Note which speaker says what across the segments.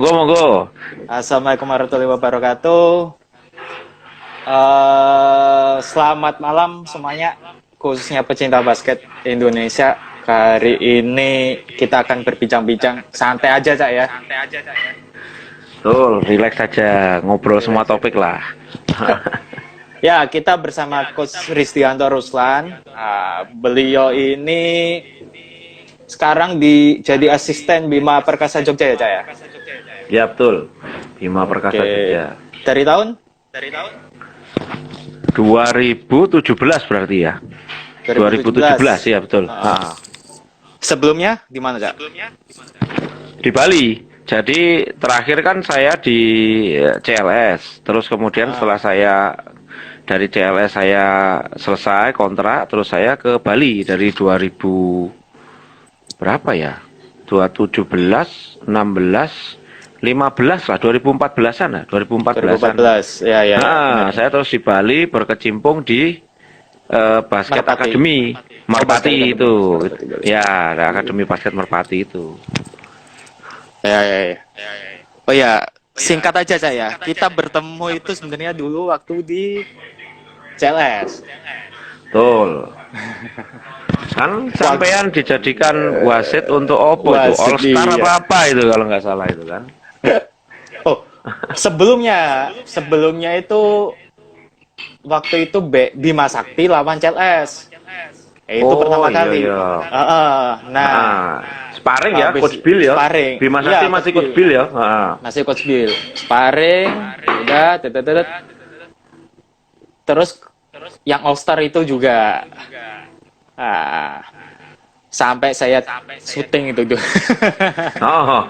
Speaker 1: Monggo, monggo.
Speaker 2: Assalamualaikum warahmatullahi wabarakatuh. Selamat malam semuanya, khususnya pecinta basket Indonesia. Hari ini kita akan berbincang-bincang santai aja, Cak ya.
Speaker 1: Betul, relax saja, ngobrol semua
Speaker 2: Relax.
Speaker 1: topik lah.
Speaker 2: Ya, kita bersama Coach Ristianto Ruslan. Beliau ini sekarang jadi asisten Bima Perkasa Jogja ya, Cak ya.
Speaker 1: Ya betul, Bima Perkasa
Speaker 2: Oke.
Speaker 1: Jogja.
Speaker 2: Dari tahun
Speaker 1: 2017 berarti ya. 2017
Speaker 2: 2017.
Speaker 1: ya betul.
Speaker 2: Sebelumnya di mana, Cak?
Speaker 1: Di Bali. Jadi terakhir kan saya di CLS. Terus kemudian setelah saya dari CLS saya selesai kontrak, terus saya ke Bali dari 2000 berapa ya? 2017, 16, 15 lah, 2014-an lah, 2014-an.
Speaker 2: 2014. Ya, ya, ya, benar.
Speaker 1: Saya terus di Bali berkecimpung di basket
Speaker 2: Merpati.
Speaker 1: akademi
Speaker 2: Basket
Speaker 1: Merpati
Speaker 2: Academy.
Speaker 1: itu.
Speaker 2: Merpati Bali.
Speaker 1: Ya, ada akademi basket Merpati itu.
Speaker 2: Ya, ya, ya. Oh ya, singkat aja saya. Kita bertemu itu sebenarnya dulu waktu di CLS.
Speaker 1: Betul. Kan sampean dijadikan wasit untuk opo itu?
Speaker 2: Wasit,
Speaker 1: All Star
Speaker 2: iya.
Speaker 1: apa itu kalau nggak salah itu kan?
Speaker 2: Oh, sebelumnya itu waktu itu Bima Sakti lawan CLS. Itu
Speaker 1: Oh
Speaker 2: pertama
Speaker 1: iya
Speaker 2: kali.
Speaker 1: iya.
Speaker 2: Nah,
Speaker 1: Sparring ya,
Speaker 2: habis
Speaker 1: Coach Bill ya.
Speaker 2: sparring.
Speaker 1: Bima
Speaker 2: Iya,
Speaker 1: Sakti masih Coach Bill ya.
Speaker 2: masih Coach Bill. Sparring, udah, tetetet. Terus yang All Star itu juga. Ah, sampai saya syuting itu tuh.
Speaker 1: Oh.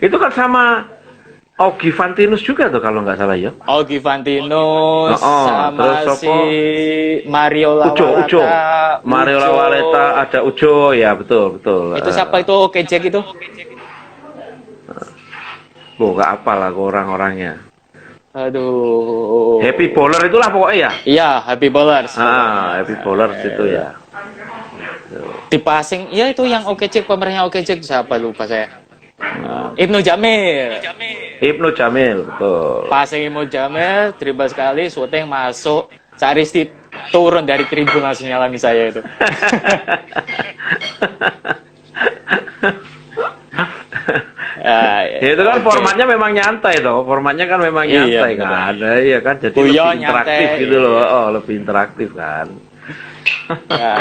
Speaker 1: Itu kan sama Augie Fantinus juga tuh kalau nggak salah ya.
Speaker 2: Augie Fantinus
Speaker 1: Terus
Speaker 2: sama si
Speaker 1: apa?
Speaker 2: Mario
Speaker 1: Ujo.
Speaker 2: Lawalata,
Speaker 1: Mario
Speaker 2: Ujo.
Speaker 1: Lawaleta ada Ujo ya betul betul.
Speaker 2: Itu siapa itu? Oke Jack itu?
Speaker 1: Nggak apal lah orang-orangnya.
Speaker 2: Aduh.
Speaker 1: Happy Bowler itulah pokoknya ya.
Speaker 2: Iya, Happy Bowlers.
Speaker 1: Happy Bowler itu ya.
Speaker 2: Di passing, ya itu yang Oke Jack, pemerannya Oke Jack siapa lupa saya. Ibnu Jamil.
Speaker 1: Ibnu Jamil betul.
Speaker 2: Passing Ibnu Jamil, dribble sekali, syuting masuk. Caristi turun dari tribun langsung nyalami saya itu.
Speaker 1: Ya, itu kan formatnya memang nyantai toh. Formatnya kan memang nyantai
Speaker 2: Iya,
Speaker 1: kan. Iya kan jadi
Speaker 2: Buyo,
Speaker 1: lebih interaktif
Speaker 2: nyantai.
Speaker 1: gitu loh. Oh, lebih interaktif kan.
Speaker 2: Ya.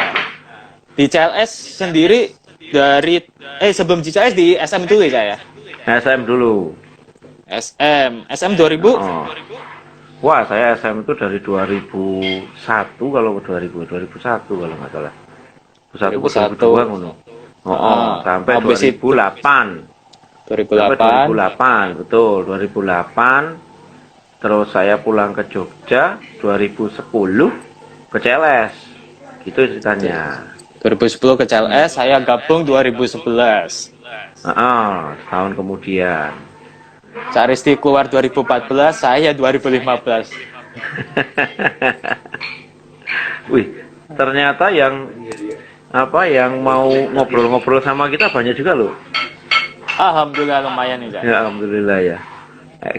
Speaker 2: Di CLS sendiri dari sebelum di CLS di SM dulu ya saya.
Speaker 1: SM dulu.
Speaker 2: SM 2000.
Speaker 1: Oh. Wah, saya SM itu dari 2001 kalau 2001 kalau nggak salah. 2001 ke 2002 ngono. Sampai
Speaker 2: habis
Speaker 1: 2008. Sampai 2008, betul, 2008. Terus saya pulang ke Jogja 2010 ke CLS. Gitu ceritanya.
Speaker 2: 2010 ke CLS, saya gabung 2011.
Speaker 1: Tahun kemudian.
Speaker 2: Caristi keluar 2014, saya 2015.
Speaker 1: Wih, ternyata yang mau ngobrol-ngobrol sama kita banyak juga loh.
Speaker 2: Alhamdulillah lumayan nih,
Speaker 1: Ya, alhamdulillah ya.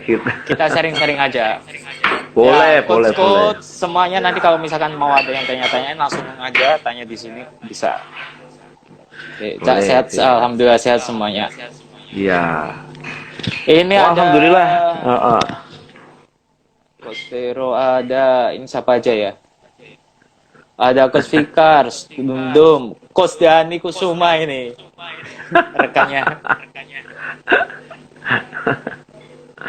Speaker 1: Gitu.
Speaker 2: Kita sharing-sharing aja.
Speaker 1: Boleh,
Speaker 2: ya,
Speaker 1: boleh.
Speaker 2: Semuanya nanti kalau misalkan mau ada yang tanya-tanya langsung aja tanya di sini bisa. Cak sehat, alhamdulillah sehat semuanya.
Speaker 1: Iya.
Speaker 2: Ini ada
Speaker 1: alhamdulillah.
Speaker 2: Coach Vero, ada ini siapa aja ya? Ada Coach Fikar, Dundum, Coach Dani Kusuma ini rekannya.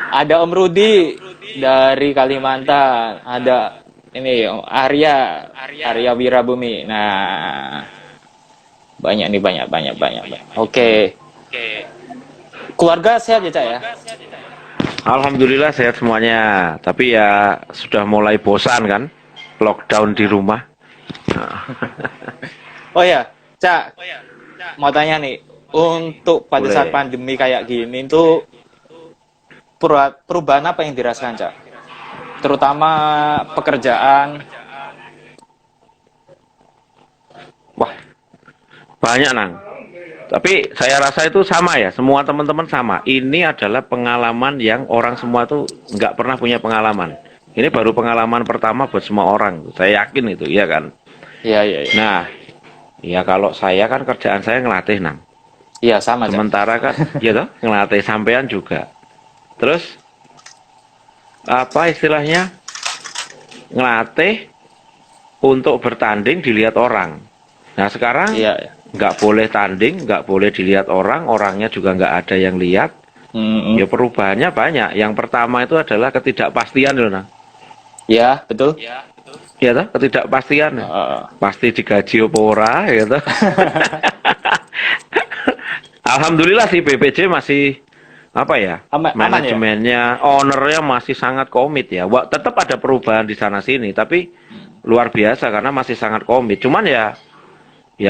Speaker 2: Ada Om Rudi dari Kalimantan, ada ini Arya Wirabumi. Nah, banyak nih banyak. Oke. Keluarga sehat ya, Cak ya?
Speaker 1: Alhamdulillah sehat semuanya. Tapi ya sudah mulai bosan kan lockdown di rumah.
Speaker 2: Oh ya, Cak. Mau tanya nih, untuk pada saat pandemi kayak gini tuh perubahan apa yang dirasakan, Cak? Terutama pekerjaan.
Speaker 1: Wah, banyak nang. Tapi saya rasa itu sama ya, semua teman-teman sama. Ini adalah pengalaman yang orang semua tuh nggak pernah punya pengalaman. Ini baru pengalaman pertama buat semua orang. Saya yakin itu, ya kan.
Speaker 2: Iya, iya, iya.
Speaker 1: Nah, ya kalau saya kan kerjaan saya ngelatih nang.
Speaker 2: Iya, sama, Cak.
Speaker 1: Sementara kan, ya toh, ngelatih sampean juga. Terus apa istilahnya? Ngelatih untuk bertanding dilihat orang. Nah sekarang
Speaker 2: Iya, iya.
Speaker 1: nggak boleh tanding, nggak boleh dilihat orang, orangnya juga nggak ada yang lihat.
Speaker 2: Mm-mm.
Speaker 1: Ya perubahannya banyak. Yang pertama itu adalah ketidakpastian loh, nah.
Speaker 2: Iya, betul.
Speaker 1: Ya toh, ketidakpastian.
Speaker 2: Heeh.
Speaker 1: Pasti digaji apa ora, ya toh. Alhamdulillah sih BPJ masih apa ya?
Speaker 2: Aman ya?
Speaker 1: Manajemennya, ownernya masih sangat komit ya. Tetap ada perubahan di sana sini, tapi luar biasa karena masih sangat komit. Cuman ya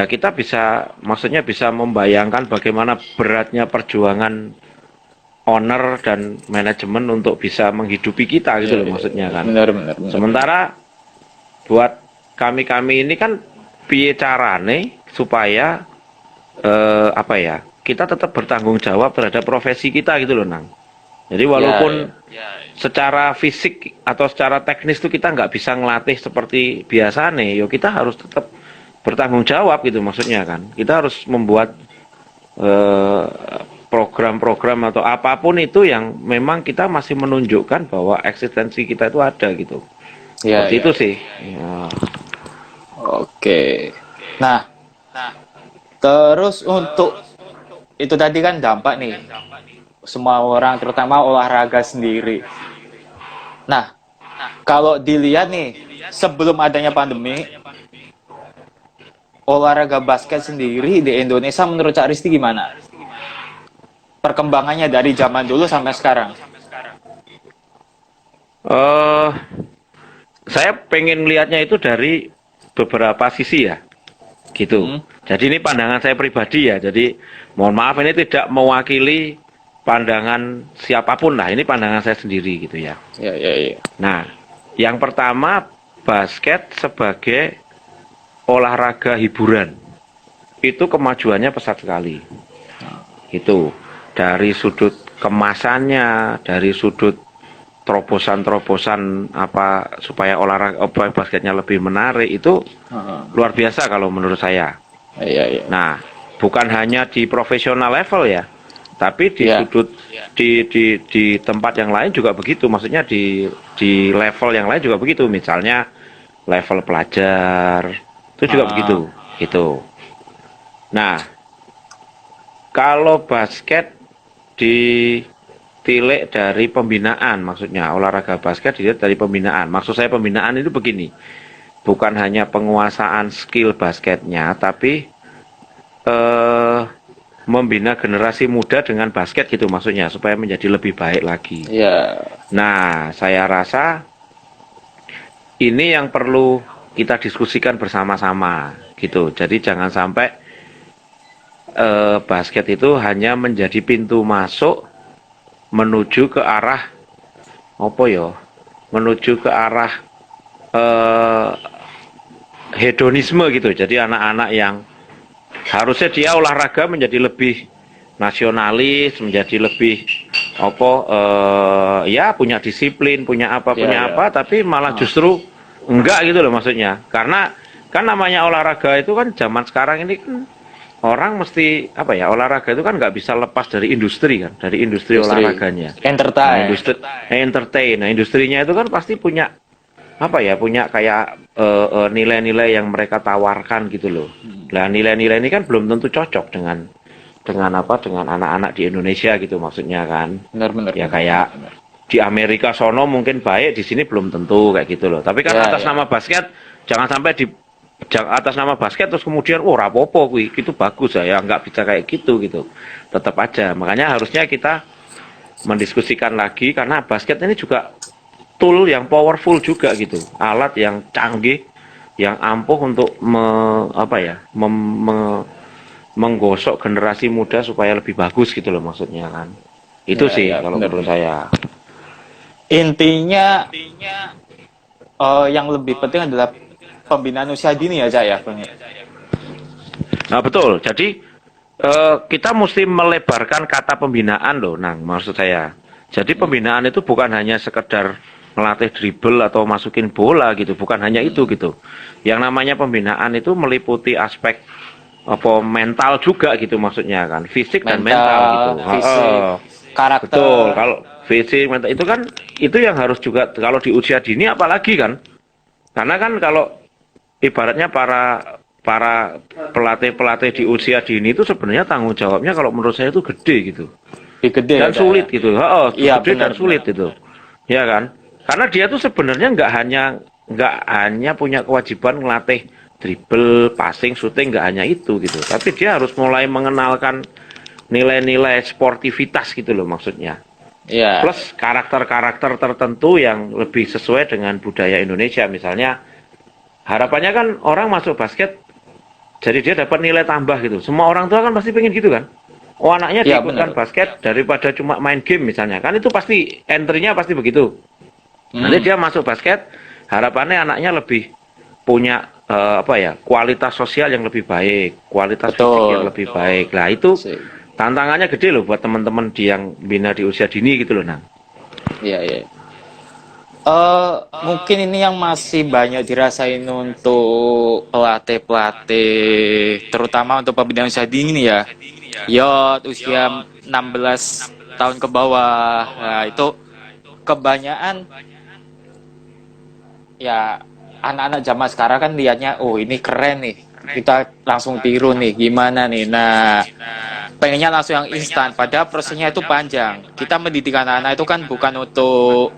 Speaker 1: kita bisa, maksudnya bisa membayangkan bagaimana beratnya perjuangan owner dan manajemen untuk bisa menghidupi kita gitu
Speaker 2: Iya,
Speaker 1: loh
Speaker 2: iya,
Speaker 1: maksudnya kan.
Speaker 2: benar, benar, benar.
Speaker 1: Sementara buat kami-kami ini kan piye carane supaya apa ya, kita tetap bertanggung jawab terhadap profesi kita gitu loh nang. Jadi walaupun secara fisik atau secara teknis tuh kita nggak bisa ngelatih seperti biasa nih, yo kita harus tetap bertanggung jawab gitu maksudnya kan. Kita harus membuat eh, program-program atau apapun itu yang memang kita masih menunjukkan bahwa eksistensi kita itu ada gitu.
Speaker 2: Iya,
Speaker 1: Seperti
Speaker 2: iya.
Speaker 1: itu sih. Ya.
Speaker 2: Oke. Nah, terus untuk itu tadi kan dampak nih semua orang terutama olahraga sendiri. Nah, kalau dilihat nih sebelum adanya pandemi olahraga basket sendiri di Indonesia menurut Cak Risti gimana? Perkembangannya dari zaman dulu sampai sekarang.
Speaker 1: eh saya pengen lihatnya itu dari beberapa sisi ya, gitu.
Speaker 2: Hmm.
Speaker 1: Jadi ini pandangan saya pribadi ya. Jadi mohon maaf ini tidak mewakili pandangan siapapun lah. Ini pandangan saya sendiri gitu ya.
Speaker 2: Ya, ya, ya.
Speaker 1: Nah, yang pertama basket sebagai olahraga hiburan itu kemajuannya pesat sekali. Itu dari sudut kemasannya, dari sudut terobosan-terobosan apa supaya olahraga basketnya lebih menarik itu luar biasa kalau menurut saya.
Speaker 2: Iya, iya.
Speaker 1: Nah, bukan hanya di profesional level ya, tapi di
Speaker 2: Ya.
Speaker 1: sudut di tempat yang lain juga begitu. Maksudnya di level yang lain juga begitu. Misalnya level pelajar itu juga begitu, gitu. Nah, kalau basket ditilik dari pembinaan, maksudnya olahraga basket dilihat dari pembinaan. Maksud saya pembinaan itu begini, bukan hanya penguasaan skill basketnya, tapi membina generasi muda dengan basket gitu maksudnya, supaya menjadi lebih baik lagi.
Speaker 2: Ya.
Speaker 1: Nah, saya rasa ini yang perlu kita diskusikan bersama-sama gitu. Jadi jangan sampai basket itu hanya menjadi pintu masuk menuju ke arah apa ya? Menuju ke arah hedonisme gitu. Jadi anak-anak yang harusnya dia olahraga menjadi lebih nasionalis, menjadi lebih apa ya punya disiplin, punya apa, punya apa, tapi malah justru enggak gitu loh maksudnya. Karena kan namanya olahraga itu kan zaman sekarang ini kan orang mesti apa ya, olahraga itu kan nggak bisa lepas dari industri kan, dari industri olahraganya. Nah,
Speaker 2: Entertain.
Speaker 1: entertain. Nah, industrinya itu kan pasti punya apa ya, punya kayak nilai-nilai yang mereka tawarkan gitu loh. Nah, nilai-nilai ini kan belum tentu cocok dengan apa, dengan anak-anak di Indonesia gitu maksudnya kan.
Speaker 2: Benar-benar.
Speaker 1: Ya kayak di Amerika sono mungkin baik, di sini belum tentu kayak gitu loh. Tapi kan
Speaker 2: Ya,
Speaker 1: atas
Speaker 2: ya.
Speaker 1: nama basket jangan sampai atas nama basket terus kemudian rapopo kuwi itu bagus ya, nggak bisa kayak gitu gitu. Tetap aja. Makanya harusnya kita mendiskusikan lagi karena basket ini juga tool yang powerful juga gitu, alat yang canggih, yang ampuh untuk menggosok generasi muda supaya lebih bagus gitu loh maksudnya kan. Itu
Speaker 2: Ya,
Speaker 1: sih
Speaker 2: ya,
Speaker 1: kalau
Speaker 2: benar.
Speaker 1: menurut saya.
Speaker 2: Intinya yang lebih penting adalah pembinaan usia dini ya, Cak ya.
Speaker 1: Nah betul. Jadi kita mesti melebarkan kata pembinaan loh, Nang, maksud saya. Jadi pembinaan itu bukan hanya sekedar melatih dribble atau masukin bola gitu, bukan hanya itu gitu. Yang namanya pembinaan itu meliputi aspek apa mental juga gitu maksudnya kan, fisik dan mental gitu.
Speaker 2: Mental, fisik,
Speaker 1: Betul.
Speaker 2: karakter.
Speaker 1: Kalau fisik mental itu kan itu yang harus juga kalau di usia dini apalagi kan. Karena kan kalau ibaratnya para para pelatih-pelatih di usia dini itu sebenarnya tanggung jawabnya kalau menurut saya itu gede gitu
Speaker 2: Lebih gede ya
Speaker 1: dan
Speaker 2: Cak ya.
Speaker 1: sulit gitu. Oh,
Speaker 2: Iya
Speaker 1: gede dan
Speaker 2: benar-benar.
Speaker 1: sulit itu, ya kan? Karena dia tuh sebenarnya nggak hanya punya kewajiban ngelatih dribble, passing, shooting, nggak hanya itu gitu. Tapi dia harus mulai mengenalkan nilai-nilai sportivitas gitu loh maksudnya.
Speaker 2: Iya.
Speaker 1: Plus karakter-karakter tertentu yang lebih sesuai dengan budaya Indonesia. Misalnya harapannya kan orang masuk basket jadi dia dapat nilai tambah gitu. Semua orang tua kan pasti pengen gitu kan. Oh anaknya
Speaker 2: Iya benar.
Speaker 1: diikutkan basket daripada cuma main game misalnya. Kan itu pasti entry-nya pasti begitu. Nanti
Speaker 2: Hmm,
Speaker 1: dia masuk basket, harapannya anaknya lebih punya apa ya kualitas sosial yang lebih baik, kualitas fisik yang
Speaker 2: betul.
Speaker 1: lebih baik. Lah itu
Speaker 2: Sip.
Speaker 1: tantangannya gede loh buat teman-teman di yang bina di usia dini gitu loh, Nang.
Speaker 2: Iya, iya. Mungkin ini yang masih banyak dirasain untuk pelatih-pelatih, terutama untuk pembinaan usia dini ya. Yot, usia 16 tahun ke bawah. Nah, itu kebanyakan ya anak-anak zaman sekarang kan lihatnya, oh ini keren nih. Kita langsung tiru nih, gimana nih. Nah, pengennya langsung yang instan, padahal prosesnya itu panjang. Kita mendidik anak-anak itu kan bukan untuk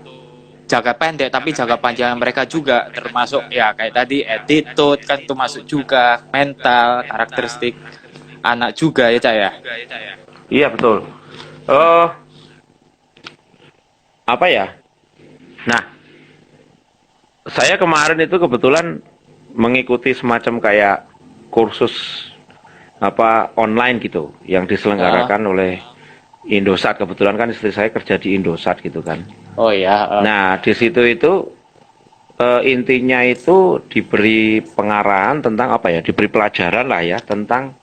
Speaker 2: jaga pendek tapi jaga panjang mereka juga, termasuk ya kayak tadi attitude kan itu masuk juga, mental karakteristik anak juga ya Cak ya.
Speaker 1: Iya betul. Eh apa ya? Nah, saya kemarin itu kebetulan mengikuti semacam kayak kursus apa online gitu yang
Speaker 2: Ah,
Speaker 1: diselenggarakan oleh Indosat. Kebetulan kan istri saya kerja di Indosat gitu kan.
Speaker 2: oh ya,
Speaker 1: Nah, di situ itu intinya itu diberi pengarahan tentang apa ya? Diberi pelajaran lah ya tentang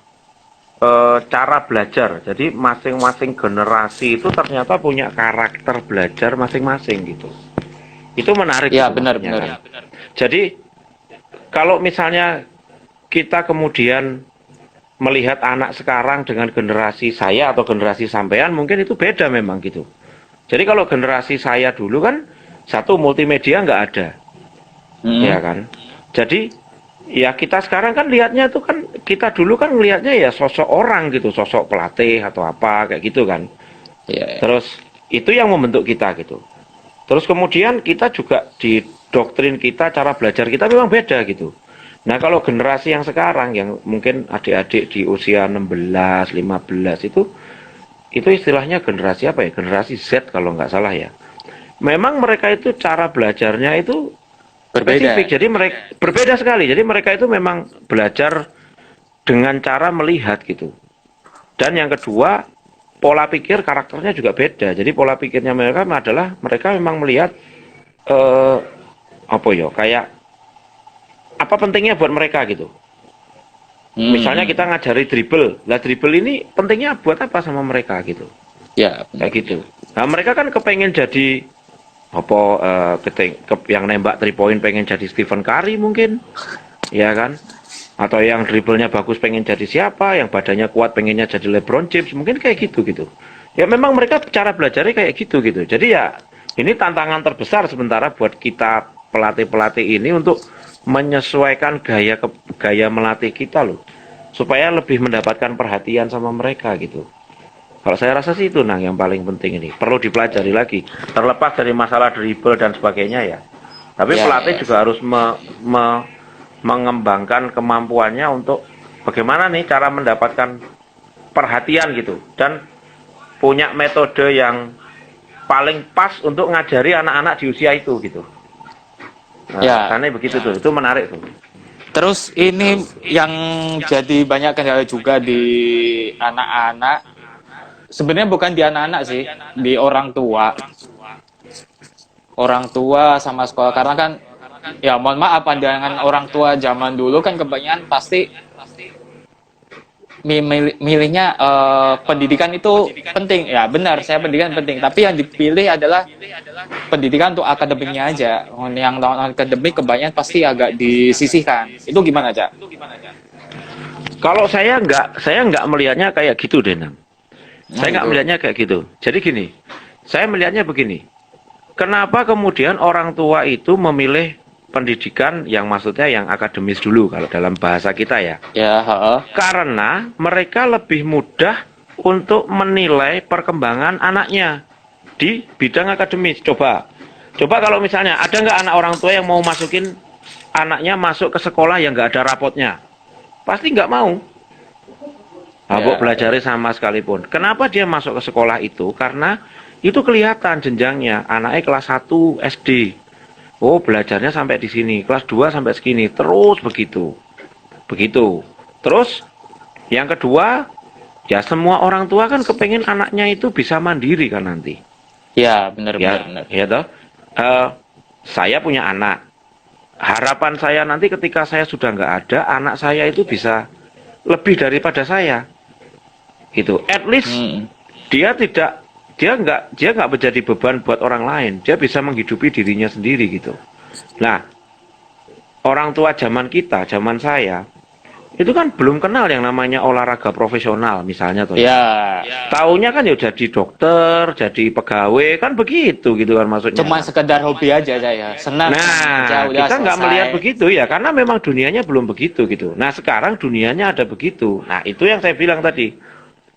Speaker 1: cara belajar. Jadi masing-masing generasi itu ternyata punya karakter belajar masing-masing gitu. Itu menarik
Speaker 2: ya
Speaker 1: gitu maksudnya
Speaker 2: benar-benar.
Speaker 1: kan. Jadi kalau misalnya kita kemudian melihat anak sekarang dengan generasi saya atau generasi sampean mungkin itu beda memang gitu. Jadi kalau generasi saya dulu kan satu multimedia nggak ada,
Speaker 2: Hmm,
Speaker 1: ya kan. Jadi ya kita sekarang kan lihatnya itu kan kita dulu kan lihatnya ya sosok orang gitu, sosok pelatih atau apa kayak gitu kan.
Speaker 2: ya,
Speaker 1: Terus itu yang membentuk kita gitu. Terus kemudian kita juga di doktrin kita, cara belajar kita memang beda gitu. Nah kalau generasi yang sekarang yang mungkin adik-adik di usia 16, 15 itu istilahnya generasi apa ya? Generasi Z kalau nggak salah ya. Memang mereka itu cara belajarnya itu spesifik.
Speaker 2: berbeda.
Speaker 1: Jadi mereka berbeda sekali. Jadi mereka itu memang belajar dengan cara melihat gitu. Dan yang kedua, pola pikir karakternya juga beda. Jadi pola pikirnya mereka adalah mereka memang melihat eh apa ya kayak apa pentingnya buat mereka gitu. Misalnya
Speaker 2: Hmm,
Speaker 1: kita ngajari dribble, lah dribble ini pentingnya buat apa sama mereka gitu,
Speaker 2: ya
Speaker 1: kayak
Speaker 2: benar.
Speaker 1: gitu. Nah mereka kan kepengen jadi apa yang nembak 3 point pengen jadi Stephen Curry mungkin, ya kan? Atau yang dribblenya bagus pengen jadi siapa, yang badannya kuat pengennya jadi LeBron James, mungkin kayak gitu gitu. Ya memang mereka cara belajarnya kayak gitu gitu. Jadi ya ini tantangan terbesar sementara buat kita pelatih-pelatih ini untuk menyesuaikan gaya melatih kita loh, supaya lebih mendapatkan perhatian sama mereka gitu. Kalau saya rasa sih itu Nang yang paling penting ini perlu dipelajari lagi. Terlepas dari masalah dribble dan sebagainya ya. Tapi
Speaker 2: Ya,
Speaker 1: pelatih
Speaker 2: ya.
Speaker 1: juga harus mengembangkan kemampuannya untuk bagaimana nih cara mendapatkan perhatian gitu dan punya metode yang paling pas untuk ngajari anak-anak di usia itu gitu. Nah,
Speaker 2: Ya,
Speaker 1: karena begitu tuh, itu menarik tuh.
Speaker 2: terus ini yang jadi banyak kendala juga di anak-anak, sebenarnya bukan di anak-anak sih, di orang tua sama sekolah, karena kan ya mohon maaf pandangan orang tua zaman dulu kan kebanyakan pasti milihnya pendidikan itu penting. Ya benar, saya pendidikan penting. Tapi yang dipilih adalah pendidikan untuk akademiknya aja. Yang non akademik kebanyakan pasti agak disisihkan. Itu gimana, Cak?
Speaker 1: Kalau saya nggak melihatnya kayak gitu, Denang.
Speaker 2: Nah
Speaker 1: Saya nggak
Speaker 2: itu.
Speaker 1: melihatnya kayak gitu. Jadi gini, saya melihatnya begini. Kenapa kemudian orang tua itu memilih pendidikan yang maksudnya yang akademis dulu kalau dalam bahasa kita ya?
Speaker 2: Ya, heeh.
Speaker 1: Karena mereka lebih mudah untuk menilai perkembangan anaknya di bidang akademis. Coba kalau misalnya ada nggak anak orang tua yang mau masukin anaknya masuk ke sekolah yang nggak ada rapotnya? Pasti nggak mau. Habuk
Speaker 2: Ya,
Speaker 1: belajarnya sama sekalipun. Kenapa dia masuk ke sekolah itu? Karena itu kelihatan jenjangnya. Anaknya kelas 1 SD. Oh, belajarnya sampai di sini. Kelas 2 sampai segini. Terus begitu. Begitu. Terus yang kedua, ya semua orang tua kan kepengen anaknya itu bisa mandiri kan nanti.
Speaker 2: ya benar benar
Speaker 1: Ya,
Speaker 2: benar.
Speaker 1: ya toh. Eh, saya punya anak. Harapan saya nanti ketika saya sudah nggak ada, anak saya itu bisa lebih daripada saya. Gitu. At least
Speaker 2: Hmm.
Speaker 1: dia tidak dia nggak menjadi beban buat orang lain. Dia bisa menghidupi dirinya sendiri gitu. Nah, orang tua zaman kita, zaman saya, itu kan belum kenal yang namanya olahraga profesional misalnya tuh ya.
Speaker 2: Ya,
Speaker 1: Taunya kan ya jadi dokter, jadi pegawai, kan begitu gitu kan maksudnya
Speaker 2: cuma
Speaker 1: kan.
Speaker 2: sekedar hobi aja saya. Senang aja
Speaker 1: Nah,
Speaker 2: udah
Speaker 1: kita nggak
Speaker 2: selesai.
Speaker 1: melihat begitu ya, karena memang dunianya belum begitu gitu. Nah, sekarang dunianya ada begitu. Nah, itu yang saya bilang tadi.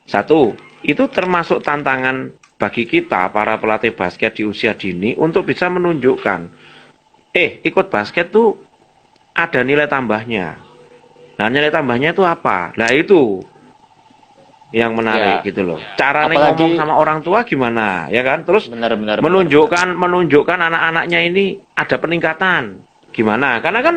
Speaker 1: Satu, itu termasuk tantangan bagi kita, para pelatih basket di usia dini, untuk bisa menunjukkan, ikut basket tuh ada nilai tambahnya. Nah, nilai tambahnya itu apa? Nah, itu yang menarik
Speaker 2: Ya,
Speaker 1: gitu loh. Cara nih ngomong
Speaker 2: apalagi
Speaker 1: sama orang tua gimana, ya kan? Terus
Speaker 2: benar benar benar benar.
Speaker 1: menunjukkan anak-anaknya ini ada peningkatan. Gimana? Karena kan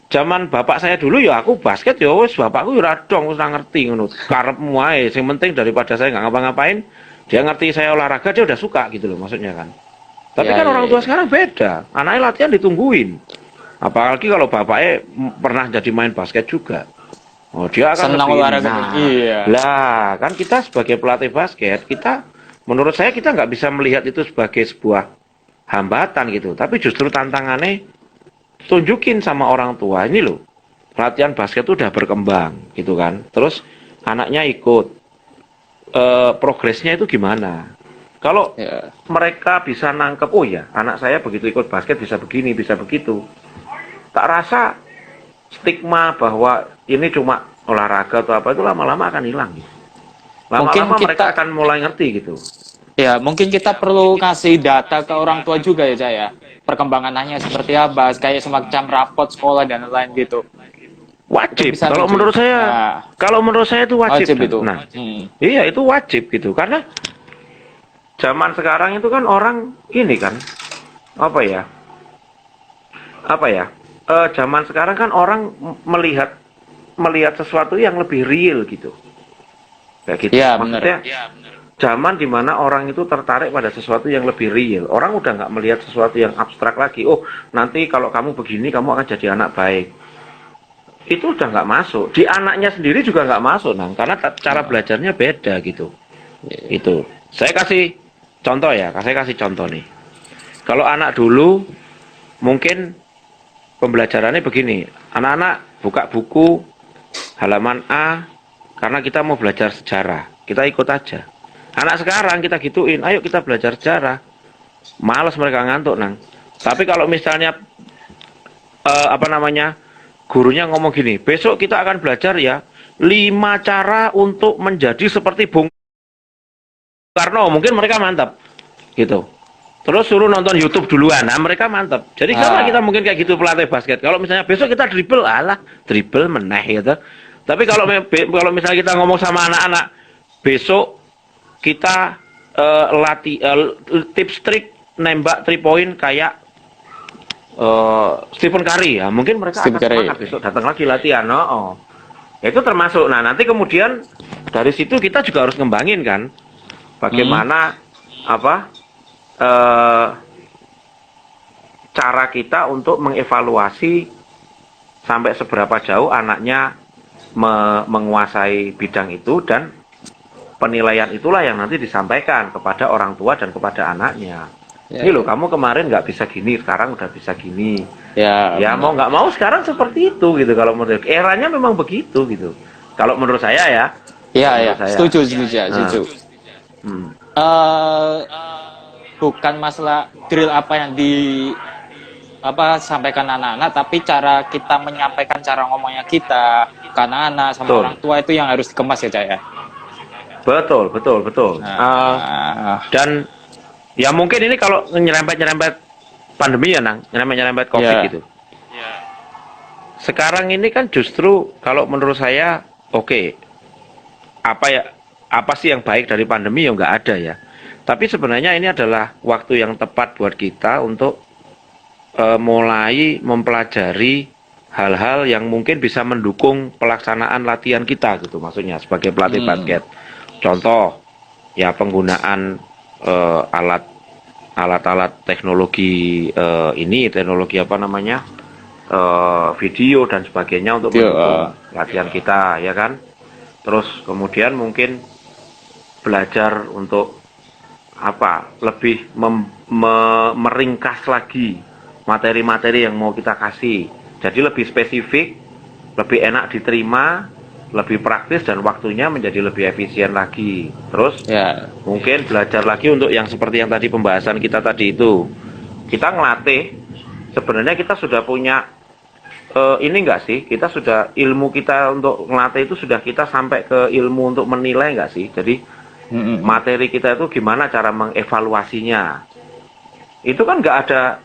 Speaker 1: zaman bapak saya dulu ya aku basket ya wis bapakku ya radong wis ngerti ngono. Karepmu ae, sing penting daripada saya nggak ngapa-ngapain, dia ngerti saya olahraga dia udah suka gitu loh maksudnya kan. Tapi
Speaker 2: Ya
Speaker 1: kan
Speaker 2: ya
Speaker 1: orang tua
Speaker 2: ya.
Speaker 1: sekarang beda. Anaknya latihan ditungguin. Apalagi kalau bapaknya pernah jadi main basket juga. Oh, dia akan
Speaker 2: Senang
Speaker 1: lebih ini.
Speaker 2: olahraga.
Speaker 1: Nah,
Speaker 2: Iya.
Speaker 1: lah kan kita sebagai pelatih basket, menurut saya kita nggak bisa melihat itu sebagai sebuah hambatan gitu. Tapi justru tantangannya tunjukin sama orang tua ini loh, latihan basket itu udah berkembang gitu kan. Terus anaknya ikut, progresnya itu gimana? Kalau
Speaker 2: Ya.
Speaker 1: mereka bisa nangkep, oh ya anak saya begitu ikut basket bisa begini, bisa begitu. Tak rasa stigma bahwa ini cuma olahraga atau apa itu lama-lama akan hilang gitu.
Speaker 2: Mungkin
Speaker 1: Lama-lama mereka
Speaker 2: kita
Speaker 1: akan mulai ngerti gitu.
Speaker 2: Ya, mungkin kita perlu kasih data ke orang tua juga ya, Cak, ya. Perkembangan anaknya seperti apa, kayak semacam rapot sekolah dan lain-lain gitu. Itu
Speaker 1: Wajib.
Speaker 2: bisa nunjukin. Nah,
Speaker 1: Kalau menurut saya itu wajib.
Speaker 2: wajib itu.
Speaker 1: Nah,
Speaker 2: Hmm.
Speaker 1: iya itu wajib gitu. Karena zaman sekarang itu kan orang ini kan apa ya? Apa ya? Zaman sekarang kan orang melihat melihat sesuatu yang lebih real gitu. Kayak gitu.
Speaker 2: Ya, benar.
Speaker 1: Maksudnya zaman dimana orang itu tertarik pada sesuatu yang lebih real. Orang udah nggak melihat sesuatu yang abstrak lagi. Oh, nanti kalau kamu begini kamu akan jadi anak baik. Itu udah nggak masuk. Di anaknya sendiri juga nggak masuk, Nang. Karena cara belajarnya beda gitu. Itu. Saya kasih contoh ya. Saya kasih contoh nih. Kalau anak dulu mungkin pembelajarannya begini. Anak-anak buka buku halaman A karena kita mau belajar sejarah. Kita ikut aja. Anak sekarang kita gituin, ayo kita belajar sejarah. Males mereka ngantuk, Nang. Tapi kalau misalnya apa namanya? Gurunya ngomong gini, besok kita akan belajar ya 5 cara untuk menjadi seperti Bung Karno. Mungkin mereka mantap gitu. Terus suruh nonton YouTube duluan. Nah, mereka mantap. Jadi sama kita
Speaker 2: Ah,
Speaker 1: mungkin kayak gitu pelatih basket. Kalau misalnya besok kita dribble, alah, dribble meneh gitu. Tapi kalau misalnya kita ngomong sama anak-anak, besok kita latih tips trik nembak 3 point kayak Stephen Curry ya. Mungkin mereka
Speaker 2: Steve
Speaker 1: akan
Speaker 2: Curry.
Speaker 1: semangat besok datang lagi latihan. Oh. Itu termasuk. Nah, nanti kemudian dari situ kita juga harus ngembangin kan
Speaker 2: Hmm.
Speaker 1: bagaimana apa eh, cara kita untuk mengevaluasi sampai seberapa jauh anaknya menguasai bidang itu, dan penilaian itulah yang nanti disampaikan kepada orang tua dan kepada anaknya.
Speaker 2: Ya,
Speaker 1: Ini loh, kamu kemarin nggak bisa gini, sekarang udah bisa gini.
Speaker 2: ya,
Speaker 1: Ya mau
Speaker 2: benar.
Speaker 1: nggak mau sekarang seperti itu gitu. Kalau menurut eranya memang begitu gitu. Kalau menurut saya ya,
Speaker 2: Iya,
Speaker 1: kalau
Speaker 2: ya,
Speaker 1: menurut saya.
Speaker 2: setuju, setuju, ya,
Speaker 1: Nah,
Speaker 2: setuju.
Speaker 1: hmm,
Speaker 2: eh Bukan masalah drill apa yang sampaikan anak-anak, tapi cara kita menyampaikan, cara ngomongnya kita ke anak-anak sama
Speaker 1: betul,
Speaker 2: orang tua itu yang harus dikemas ya, Cak ya.
Speaker 1: betul, betul, betul.
Speaker 2: Nah,
Speaker 1: Dan ya mungkin ini kalau nyerempet-nyerempet pandemi ya, Nang, nyerempet-nyerempet COVID
Speaker 2: ya,
Speaker 1: gitu. Sekarang ini kan justru kalau menurut saya, oke, apa ya, apa sih yang baik dari pandemi ya nggak ada ya. Tapi sebenarnya ini adalah waktu yang tepat buat kita untuk mulai mempelajari hal-hal yang mungkin bisa mendukung pelaksanaan latihan kita gitu, maksudnya sebagai pelatih basket. Contoh ya penggunaan alat alat-alat teknologi, ini teknologi apa namanya, video dan sebagainya untuk
Speaker 2: Video,
Speaker 1: mendukung latihan kita ya kan. Terus kemudian mungkin belajar untuk apa, lebih meringkas lagi materi-materi yang mau kita kasih, jadi lebih spesifik, lebih enak diterima, lebih praktis, dan waktunya menjadi lebih efisien lagi. Terus
Speaker 2: ya,
Speaker 1: mungkin belajar lagi untuk yang seperti yang tadi pembahasan kita tadi itu, kita ngelatih, sebenarnya kita sudah punya ini enggak sih, kita sudah, ilmu kita untuk ngelatih itu sudah kita sampai ke ilmu untuk menilai enggak sih. Jadi materi kita itu gimana cara mengevaluasinya, itu kan nggak ada,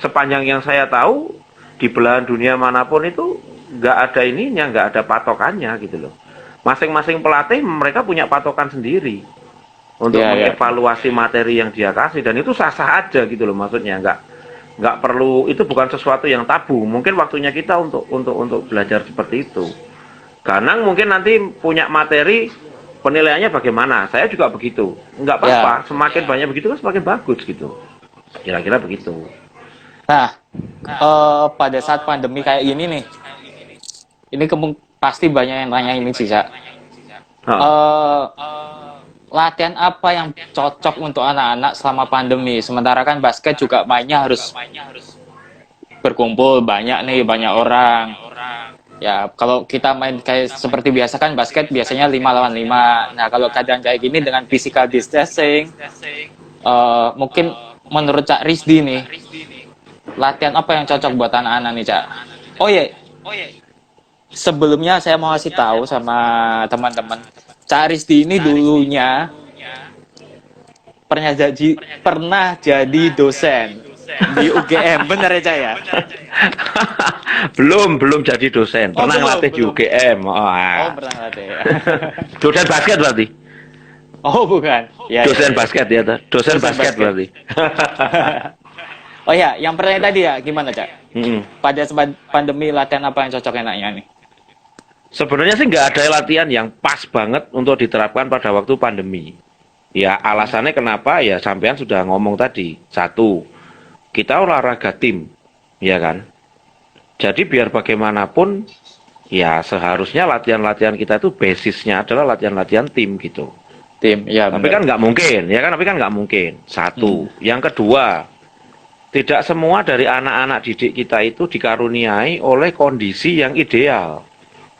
Speaker 1: sepanjang yang saya tahu di belahan dunia manapun itu nggak ada ininya, nggak ada patokannya gitu loh. Masing-masing pelatih mereka punya patokan sendiri untuk
Speaker 2: ya, ya,
Speaker 1: mengevaluasi materi yang dia kasih, dan itu sah-sah aja gitu loh, maksudnya nggak perlu, itu bukan sesuatu yang tabu. Mungkin waktunya kita untuk belajar seperti itu. Karena mungkin nanti punya materi, penilaiannya bagaimana, saya juga begitu, nggak apa-apa,
Speaker 2: ya.
Speaker 1: semakin banyak begitu kan semakin bagus gitu, kira-kira begitu.
Speaker 2: Nah, pada saat pandemi kayak gini nih, ini pasti banyak yang tanya ini sih, Cak.
Speaker 1: Hah.
Speaker 2: Latihan apa yang cocok untuk anak-anak selama pandemi? Sementara kan basket juga mainnya harus berkumpul banyak nih, banyak orang. Ya, kalau kita main kayak seperti biasa kan basket biasanya 5 lawan 5. Nah, kalau keadaan kayak gini dengan physical distancing, mungkin menurut Cak Rizdi nih, latihan apa yang cocok buat anak-anak nih, Cak? Oh iya, sebelumnya saya mau kasih tahu sama teman-teman, Cak Rizdi ini dulunya pernah jadi dosen di UGM, bener ya, Cak ya?
Speaker 1: belum jadi dosen,
Speaker 2: Oh,
Speaker 1: pernah
Speaker 2: belum,
Speaker 1: ngelatih di
Speaker 2: belum.
Speaker 1: UGM.
Speaker 2: Oh, pernah ngelatih ya.
Speaker 1: Dosen basket berarti,
Speaker 2: Oh, bukan. Ya, ya,
Speaker 1: dosen
Speaker 2: ya.
Speaker 1: basket ya, dosen
Speaker 2: Dosen
Speaker 1: basket
Speaker 2: basket.
Speaker 1: berarti.
Speaker 2: Oh ya, yang pertanyaan tadi ya, gimana, Cak?
Speaker 1: Mm-mm.
Speaker 2: Pada saat pandemi latihan apa yang cocok enaknya nih?
Speaker 1: Sebenarnya sih nggak ada latihan yang pas banget untuk diterapkan pada waktu pandemi. Ya alasannya kenapa ya sampean sudah ngomong tadi. Satu, kita olahraga tim, ya kan. Jadi biar bagaimanapun, ya seharusnya latihan-latihan kita itu basisnya adalah latihan-latihan tim gitu.
Speaker 2: Tim, ya
Speaker 1: Tapi
Speaker 2: benar.
Speaker 1: kan nggak mungkin, ya kan? Tapi kan nggak mungkin. Satu. Yang kedua, tidak semua dari anak-anak didik kita itu dikaruniai oleh kondisi yang ideal.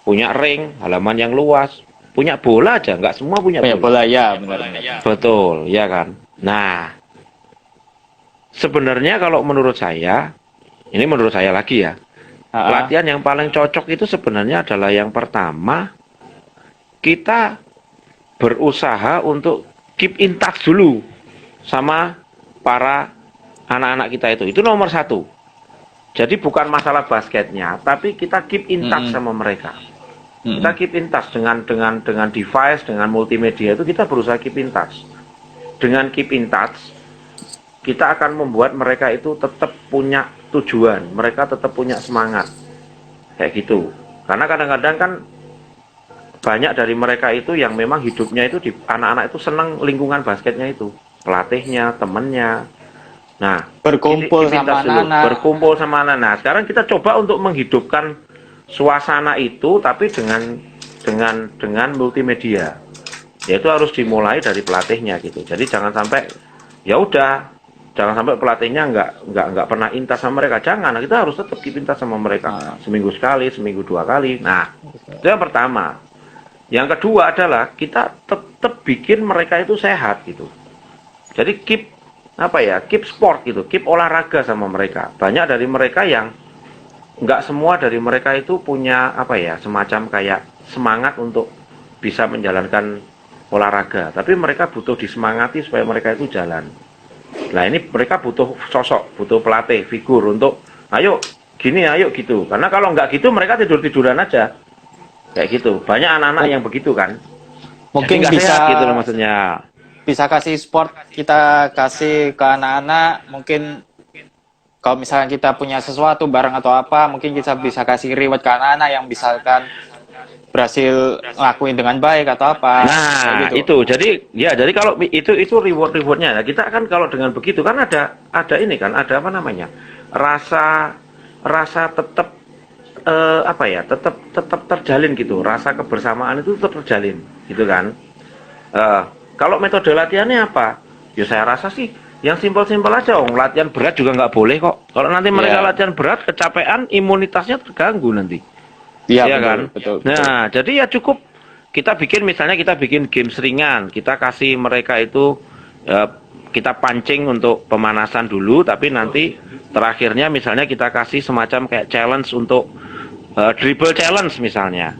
Speaker 1: Punya ring, halaman yang luas, punya bola aja, nggak semua punya
Speaker 2: Punya
Speaker 1: bola.
Speaker 2: bola ya, benar-benar.
Speaker 1: Betul, ya kan? Nah, sebenarnya kalau menurut saya, ini menurut saya lagi ya, latihan yang paling cocok itu sebenarnya adalah yang pertama, kita berusaha untuk keep in touch dulu sama para anak-anak kita itu. Itu nomor satu. Jadi bukan masalah basketnya, tapi kita keep in touch sama mereka. Kita keep in touch dengan device, dengan multimedia itu kita berusaha keep in touch. Dengan keep in touch, kita akan membuat mereka itu tetap punya tujuan, mereka tetap punya semangat, kayak gitu. Karena kadang-kadang kan banyak dari mereka itu yang memang hidupnya itu anak-anak itu senang lingkungan basketnya itu, pelatihnya, temennya. Nah,
Speaker 2: Berkumpul
Speaker 1: keep in
Speaker 2: sama
Speaker 1: touch dulu,
Speaker 2: anak-anak.
Speaker 1: berkumpul sama anak-anak. Nah, sekarang kita coba untuk menghidupkan suasana itu tapi dengan multimedia. Yaitu harus dimulai dari pelatihnya gitu. Jadi jangan sampai ya udah, jangan sampai pelatihnya nggak pernah intas sama mereka. Jangan, kita harus tetap intas sama mereka. Seminggu sekali, seminggu 2 kali. Nah, itu yang pertama. Yang kedua adalah kita tetap bikin mereka itu sehat gitu. Jadi keep sport gitu, keep olahraga sama mereka. Banyak dari mereka yang nggak semua dari mereka itu punya semacam kayak semangat untuk bisa menjalankan olahraga, tapi mereka butuh disemangati supaya mereka itu jalan. Nah ini mereka butuh sosok, butuh pelatih, figur untuk ayo gini, ayo gitu. Karena kalau nggak gitu mereka tidur-tiduran aja, kayak gitu. Banyak anak-anak yang begitu kan.
Speaker 2: Mungkin
Speaker 1: jadi
Speaker 2: bisa
Speaker 1: sehat gitu loh maksudnya.
Speaker 2: Bisa kasih sport, kita kasih ke anak-anak. Mungkin kalau misalnya kita punya sesuatu barang atau apa, mungkin kita bisa kasih reward ke anak-anak yang misalkan berhasil ngelakuin dengan baik atau apa.
Speaker 1: Nah
Speaker 2: gitu.
Speaker 1: jadi kalau itu rewardnya. Nah, kita kan kalau dengan begitu kan ada ini kan, ada rasa tetap tetap terjalin gitu, rasa kebersamaan itu tetap terjalin gitu kan. Kalau metode latihannya apa? Ya saya rasa sih yang simpel-simpel aja. Latihan berat juga nggak boleh kok. Kalau nanti mereka latihan berat, kecapean, imunitasnya terganggu nanti.
Speaker 2: Iya
Speaker 1: kan?
Speaker 2: Betul.
Speaker 1: Nah, jadi ya cukup kita bikin games ringan, kita kasih mereka itu kita pancing untuk pemanasan dulu, tapi nanti terakhirnya misalnya kita kasih semacam kayak challenge untuk dribble challenge misalnya.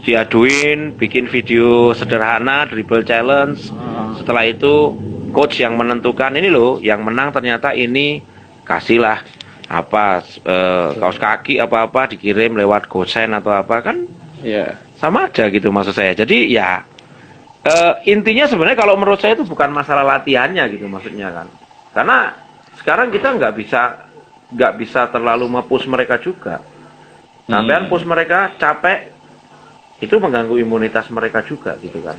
Speaker 1: Diaduin, bikin video sederhana dribble challenge. Setelah itu coach yang menentukan ini loh, yang menang ternyata ini, kasihlah kaos kaki apa dikirim lewat gosen atau apa kan. Sama aja gitu maksud saya. Jadi ya intinya sebenarnya kalau menurut saya itu bukan masalah latihannya gitu maksudnya kan. Karena sekarang kita nggak bisa terlalu nge-push mereka juga. Sampean push mereka capek, itu mengganggu imunitas mereka juga gitu kan.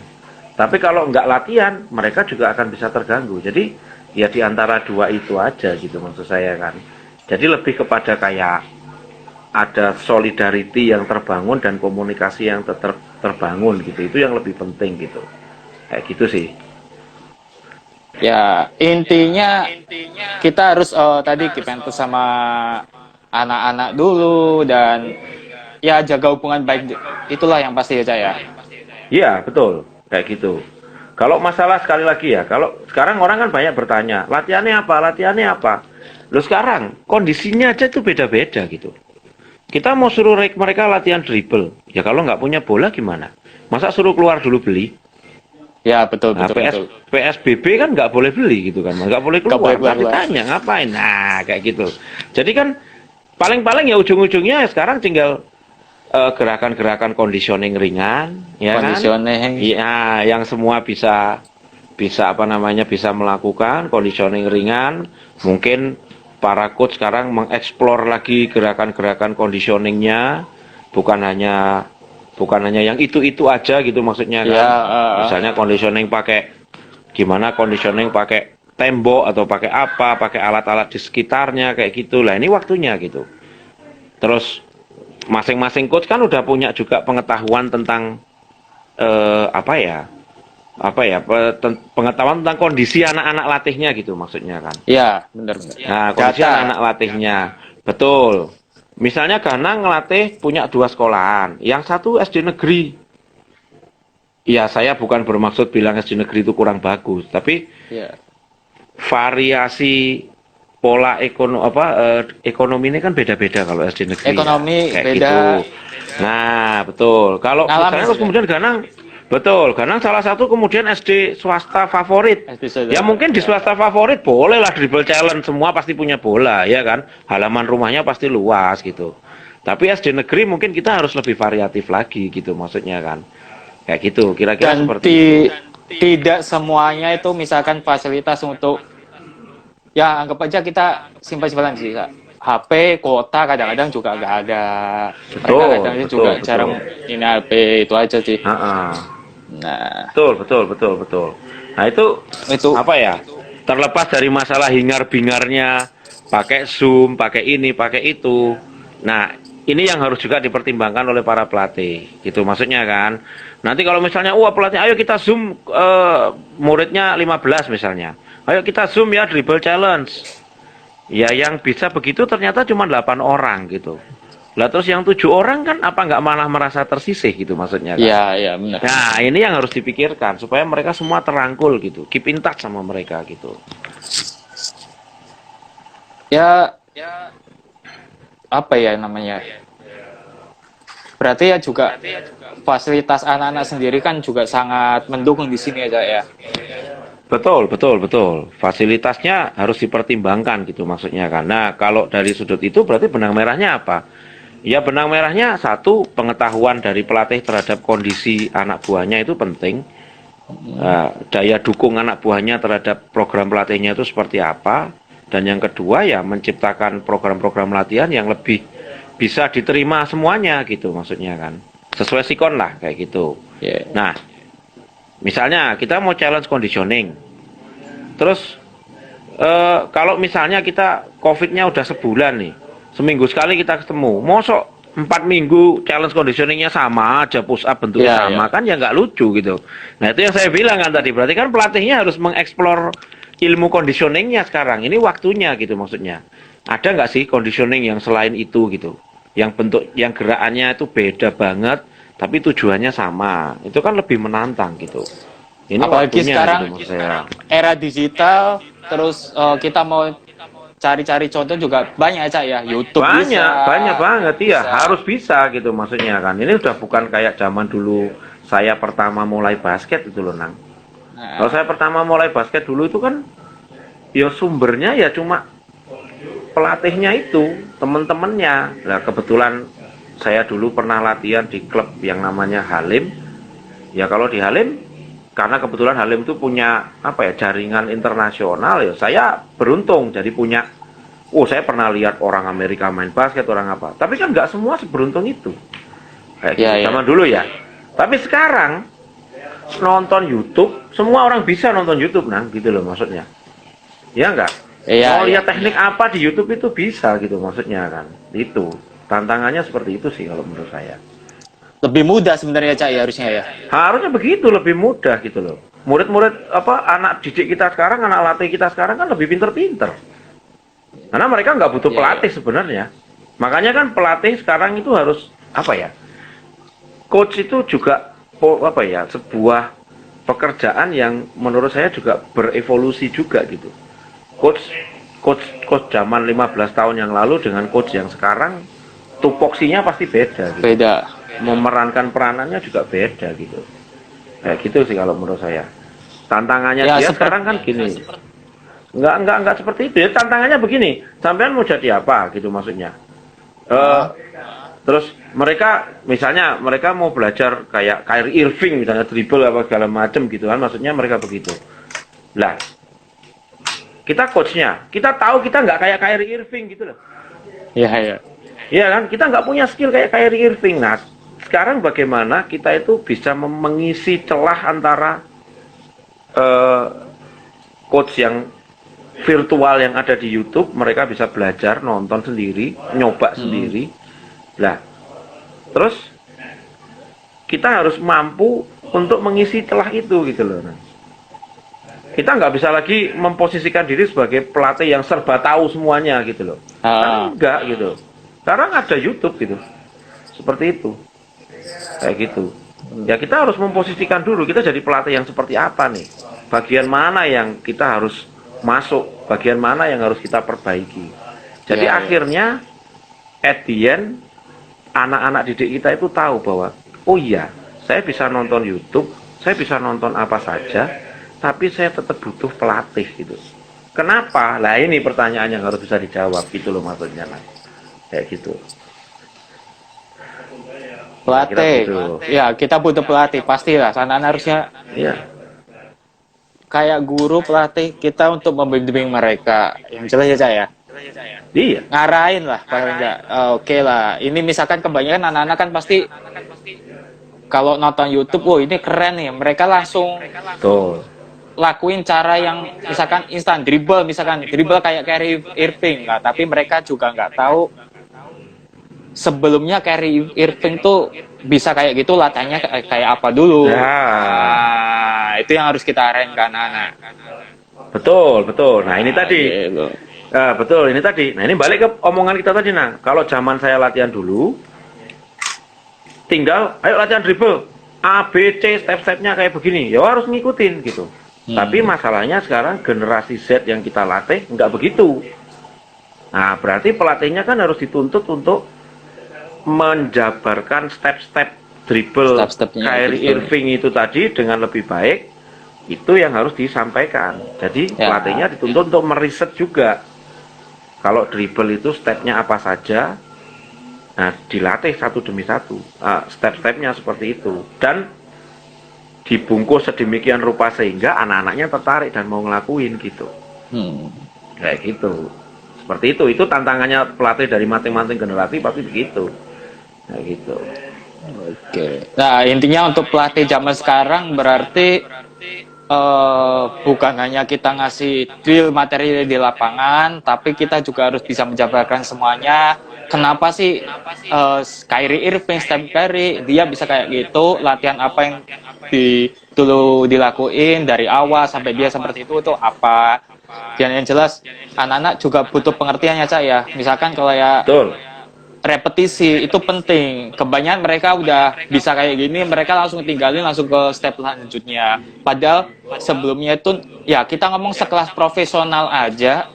Speaker 1: Tapi kalau nggak latihan, mereka juga akan bisa terganggu. Jadi ya di antara dua itu aja gitu maksud saya kan. Jadi lebih kepada kayak ada solidarity yang terbangun dan komunikasi yang terbangun gitu. Itu yang lebih penting gitu. Kayak gitu sih.
Speaker 2: Ya, intinya kita harus tadi keep sama anak-anak dulu dan ya jaga hubungan baik, itulah yang pasti ya Caya.
Speaker 1: Iya betul, kayak gitu. Kalau masalah sekali lagi ya, kalau sekarang orang kan banyak bertanya, latihannya apa? Loh sekarang kondisinya aja itu beda-beda gitu. Kita mau suruh mereka latihan dribble, ya kalau nggak punya bola gimana? Masa suruh keluar dulu beli?
Speaker 2: Ya betul.
Speaker 1: PSBB kan nggak boleh beli gitu kan, nggak boleh keluar. Tapi tanya ngapain? Nah kayak gitu. Jadi kan paling ya ujung-ujungnya sekarang tinggal gerakan-gerakan conditioning ringan, ya
Speaker 2: conditioning.
Speaker 1: Kan? Iya, yang semua bisa bisa melakukan conditioning ringan. Mungkin para coach sekarang mengeksplor lagi gerakan-gerakan conditioningnya, bukan hanya yang itu aja gitu maksudnya kan. Misalnya conditioning pakai tembok atau pakai alat-alat di sekitarnya kayak gitu. Lah ini waktunya gitu. Terus masing-masing coach kan udah punya juga pengetahuan tentang pengetahuan tentang kondisi anak-anak latihnya gitu maksudnya kan.
Speaker 2: Iya, benar.
Speaker 1: Nah, kondisi anak latihnya. Betul. Misalnya Ganang ngelatih punya 2 sekolahan, yang satu SD negeri. Ya, saya bukan bermaksud bilang SD negeri itu kurang bagus, tapi variasi pola ekonomi ini kan beda-beda kalau SD negeri.
Speaker 2: Ekonomi
Speaker 1: kayak
Speaker 2: beda.
Speaker 1: Gitu. Nah, betul. Kalau misalnya kemudian Ganang salah satu kemudian SD swasta favorit. Ya mungkin di swasta favorit bolehlah dribble challenge, semua pasti punya bola ya kan. Halaman rumahnya pasti luas gitu. Tapi SD negeri mungkin kita harus lebih variatif lagi gitu maksudnya kan. Kayak gitu, kira-kira seperti itu.
Speaker 2: Tidak semuanya itu misalkan fasilitas untuk ya anggap aja kita simpel-simpelan sih Kak. HP kuota kadang-kadang juga nggak ada. Mereka kadang juga jarang ini HP itu aja sih. Nah,
Speaker 1: betul. Nah itu apa ya? Terlepas dari masalah hingar-bingarnya, pakai Zoom, pakai ini, pakai itu. Nah ini yang harus juga dipertimbangkan oleh para pelatih, gitu maksudnya kan. Nanti kalau misalnya, wah pelatih, ayo kita zoom muridnya 15 misalnya, ayo kita zoom ya dribble challenge. Ya yang bisa begitu ternyata cuma 8 orang gitu. Lah terus yang 7 orang kan apa nggak malah merasa tersisih gitu maksudnya kan.
Speaker 2: Iya, iya benar.
Speaker 1: Nah ini yang harus dipikirkan supaya mereka semua terangkul gitu, keep in touch sama mereka gitu.
Speaker 2: Ya, apa ya namanya? Berarti ya juga fasilitas anak-anak sendiri kan juga sangat mendukung di sini aja ya.
Speaker 1: Betul, betul, betul. Fasilitasnya harus dipertimbangkan gitu maksudnya kan. Nah, kalau dari sudut itu berarti benang merahnya apa? Ya benang merahnya satu, pengetahuan dari pelatih terhadap kondisi anak buahnya itu penting. Daya dukung anak buahnya terhadap program pelatihnya itu seperti apa. Dan yang kedua ya menciptakan program-program latihan yang lebih bisa diterima semuanya gitu maksudnya kan. Sesuai sikon lah kayak gitu.
Speaker 2: Yeah.
Speaker 1: Nah, misalnya kita mau challenge conditioning. Terus kalau misalnya kita COVID-nya udah sebulan nih, seminggu sekali kita ketemu, mosok 4 minggu challenge conditioningnya sama aja, push up bentuknya sama, kan ya nggak lucu gitu. Nah itu yang saya bilang kan tadi, berarti kan pelatihnya harus mengeksplor ilmu conditioningnya sekarang. Ini waktunya gitu maksudnya. Ada nggak sih conditioning yang selain itu gitu, yang bentuk, yang gerakannya itu beda banget, tapi tujuannya sama. Itu kan lebih menantang gitu. Ini
Speaker 2: apalagi
Speaker 1: waktunya,
Speaker 2: sekarang
Speaker 1: gitu, maksud saya.
Speaker 2: era digital, terus kita mau cari-cari contoh juga banyak aja ya, YouTube
Speaker 1: Banyak,
Speaker 2: bisa,
Speaker 1: banyak banget, iya,
Speaker 2: bisa.
Speaker 1: harus bisa gitu maksudnya kan. Ini udah bukan kayak zaman dulu saya pertama mulai basket itu loh, Nang. Kalau
Speaker 2: Nah,
Speaker 1: saya pertama mulai basket dulu itu kan, ya sumbernya ya cuma pelatihnya itu, temen-temennya. Nah, kebetulan saya dulu pernah latihan di klub yang namanya Halim. Ya kalau di Halim, karena kebetulan Halim itu punya apa ya, jaringan internasional ya. Saya beruntung jadi punya. Oh, saya pernah lihat orang Amerika main basket, orang apa. Tapi kan nggak semua seberuntung itu. Kayak gitu,
Speaker 2: ya, ya.
Speaker 1: zaman dulu ya. Tapi sekarang nonton YouTube, semua orang bisa nonton YouTube, Nang, gitu loh maksudnya. Ya enggak?
Speaker 2: Iya,
Speaker 1: Mau
Speaker 2: iya.
Speaker 1: lihat teknik apa di YouTube itu bisa gitu maksudnya kan. Itu. Tantangannya seperti itu sih kalau menurut saya.
Speaker 2: Lebih mudah sebenarnya Cak ya harusnya ya.
Speaker 1: Harusnya begitu, lebih mudah gitu loh. Murid-murid apa anak didik kita sekarang, anak latih kita sekarang kan lebih pinter-pinter. Karena mereka nggak butuh
Speaker 2: Iya,
Speaker 1: pelatih sebenarnya. Makanya kan pelatih sekarang itu harus apa ya? Coach itu juga apa ya? Sebuah pekerjaan yang menurut saya juga berevolusi juga gitu. Coach coach zaman 15 tahun yang lalu dengan coach yang sekarang tupoksinya pasti beda gitu.
Speaker 2: Beda.
Speaker 1: Memerankan peranannya juga beda gitu. Kayak gitu sih kalau menurut saya. Tantangannya
Speaker 2: Ya,
Speaker 1: dia sekarang kan gini. Enggak seperti itu ya. Tantangannya begini, sampean mau jadi apa gitu maksudnya. Terus mereka misalnya mereka mau belajar kayak Kyrie Irving misalnya dribble apa segala macam gitu kan, maksudnya mereka begitu. Lah, kita coachnya, kita tahu kita nggak kayak Kyrie Irving gitu loh.
Speaker 2: Iya, iya.
Speaker 1: Iya kan, kita nggak punya skill kayak Kyrie Irving. Nah, sekarang bagaimana kita itu bisa mengisi celah antara coach yang virtual yang ada di YouTube, mereka bisa belajar, nonton sendiri, nyoba sendiri. Lah, terus kita harus mampu untuk mengisi celah itu gitu loh. Kita nggak bisa lagi memposisikan diri sebagai pelatih yang serba tahu semuanya gitu loh. Kan enggak gitu. Sekarang ada YouTube gitu. Seperti itu. Kayak gitu. Ya kita harus memposisikan dulu kita jadi pelatih yang seperti apa nih. Bagian mana yang kita harus masuk, bagian mana yang harus kita perbaiki. Jadi
Speaker 2: Ya, ya.
Speaker 1: akhirnya at the end anak-anak didik kita itu tahu bahwa oh iya, saya bisa nonton YouTube, saya bisa nonton apa saja, tapi saya tetap butuh pelatih gitu. Kenapa? Lah ini pertanyaan yang harus bisa dijawab gitu loh maksudnya, Mas. Kayak gitu.
Speaker 2: Pelatih.
Speaker 1: Kira-kira gitu.
Speaker 2: Ya, kita butuh pelatih pastilah. Anak-anak harusnya
Speaker 1: Iya.
Speaker 2: kayak guru pelatih kita untuk membimbing mereka. Yang jelas ya Cak ya.
Speaker 1: Iya.
Speaker 2: Ngarahin lah paling enggak. Oke lah. Ini misalkan kebanyakan anak-anak kan pasti kalau nonton YouTube, oh ini keren nih. Mereka langsung
Speaker 1: Tuh.
Speaker 2: lakuin cara yang misalkan instan dribble kayak Kyrie Irving lah. Tapi mereka juga nggak tahu sebelumnya Kyrie Irving tuh bisa kayak gitu, latihannya kayak apa dulu.
Speaker 1: Ya,
Speaker 2: Nah, itu yang harus kita arahin ke anak-anak.
Speaker 1: betul, betul. Nah, ini tadi.
Speaker 2: Gitu.
Speaker 1: Betul, ini tadi. Nah, ini balik ke omongan kita tadi, nah. Kalau zaman saya latihan dulu, tinggal, ayo latihan dribble. A, B, C, step-stepnya kayak begini. Ya harus ngikutin, gitu. Tapi masalahnya sekarang generasi Z yang kita latih, nggak begitu. Nah, berarti pelatihnya kan harus dituntut untuk menjabarkan step-step dribble
Speaker 2: Step-stepnya,
Speaker 1: Kyrie
Speaker 2: betul.
Speaker 1: Irving itu tadi dengan lebih baik. Itu yang harus disampaikan. Jadi
Speaker 2: Ya.
Speaker 1: pelatihnya dituntut untuk meriset juga. Kalau dribble itu stepnya apa saja, nah dilatih satu demi satu, step-stepnya seperti itu, dan dibungkus sedemikian rupa sehingga anak-anaknya tertarik dan mau ngelakuin gitu, kayak gitu. Seperti itu tantangannya pelatih dari masing-masing generasi pasti begitu, kayak gitu.
Speaker 2: Oke. Nah, intinya untuk pelatih zaman sekarang berarti bukan hanya kita ngasih drill materi di lapangan, tapi kita juga harus bisa menjabarkan semuanya. Kenapa sih Kyrie Irving, Steph Curry, dia bisa kayak gitu, latihan apa yang dulu dilakuin dari awal sampai dia seperti itu apa. Dan yang jelas, anak-anak juga butuh pengertiannya, Cak, ya. Misalkan kalau ya
Speaker 1: Betul.
Speaker 2: repetisi itu penting. Kebanyakan mereka udah bisa kayak gini, mereka langsung tinggalin langsung ke step selanjutnya. Padahal sebelumnya itu ya kita ngomong sekelas profesional aja,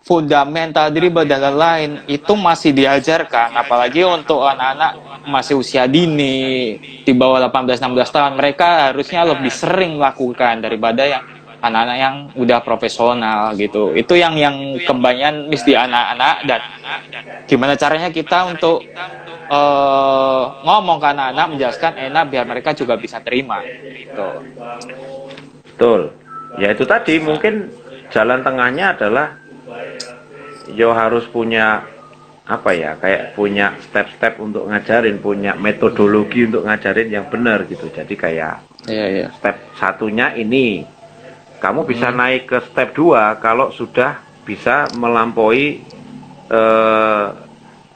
Speaker 2: fundamental dribble dan lain-lain itu masih diajarkan, apalagi untuk anak-anak masih usia dini di bawah 18-16 tahun, mereka harusnya lebih sering melakukan daripada yang anak-anak yang udah profesional gitu. Itu yang kebanyakan miss di anak-anak. Dan gimana caranya kita untuk ngomong ke anak-anak, menjelaskan enak biar mereka juga bisa terima gitu.
Speaker 1: Betul. Ya itu tadi mungkin jalan tengahnya adalah yo harus punya apa ya, kayak punya step-step untuk ngajarin, punya metodologi untuk ngajarin yang benar gitu. Jadi kayak step satunya ini, kamu bisa naik ke step 2 kalau sudah bisa melampaui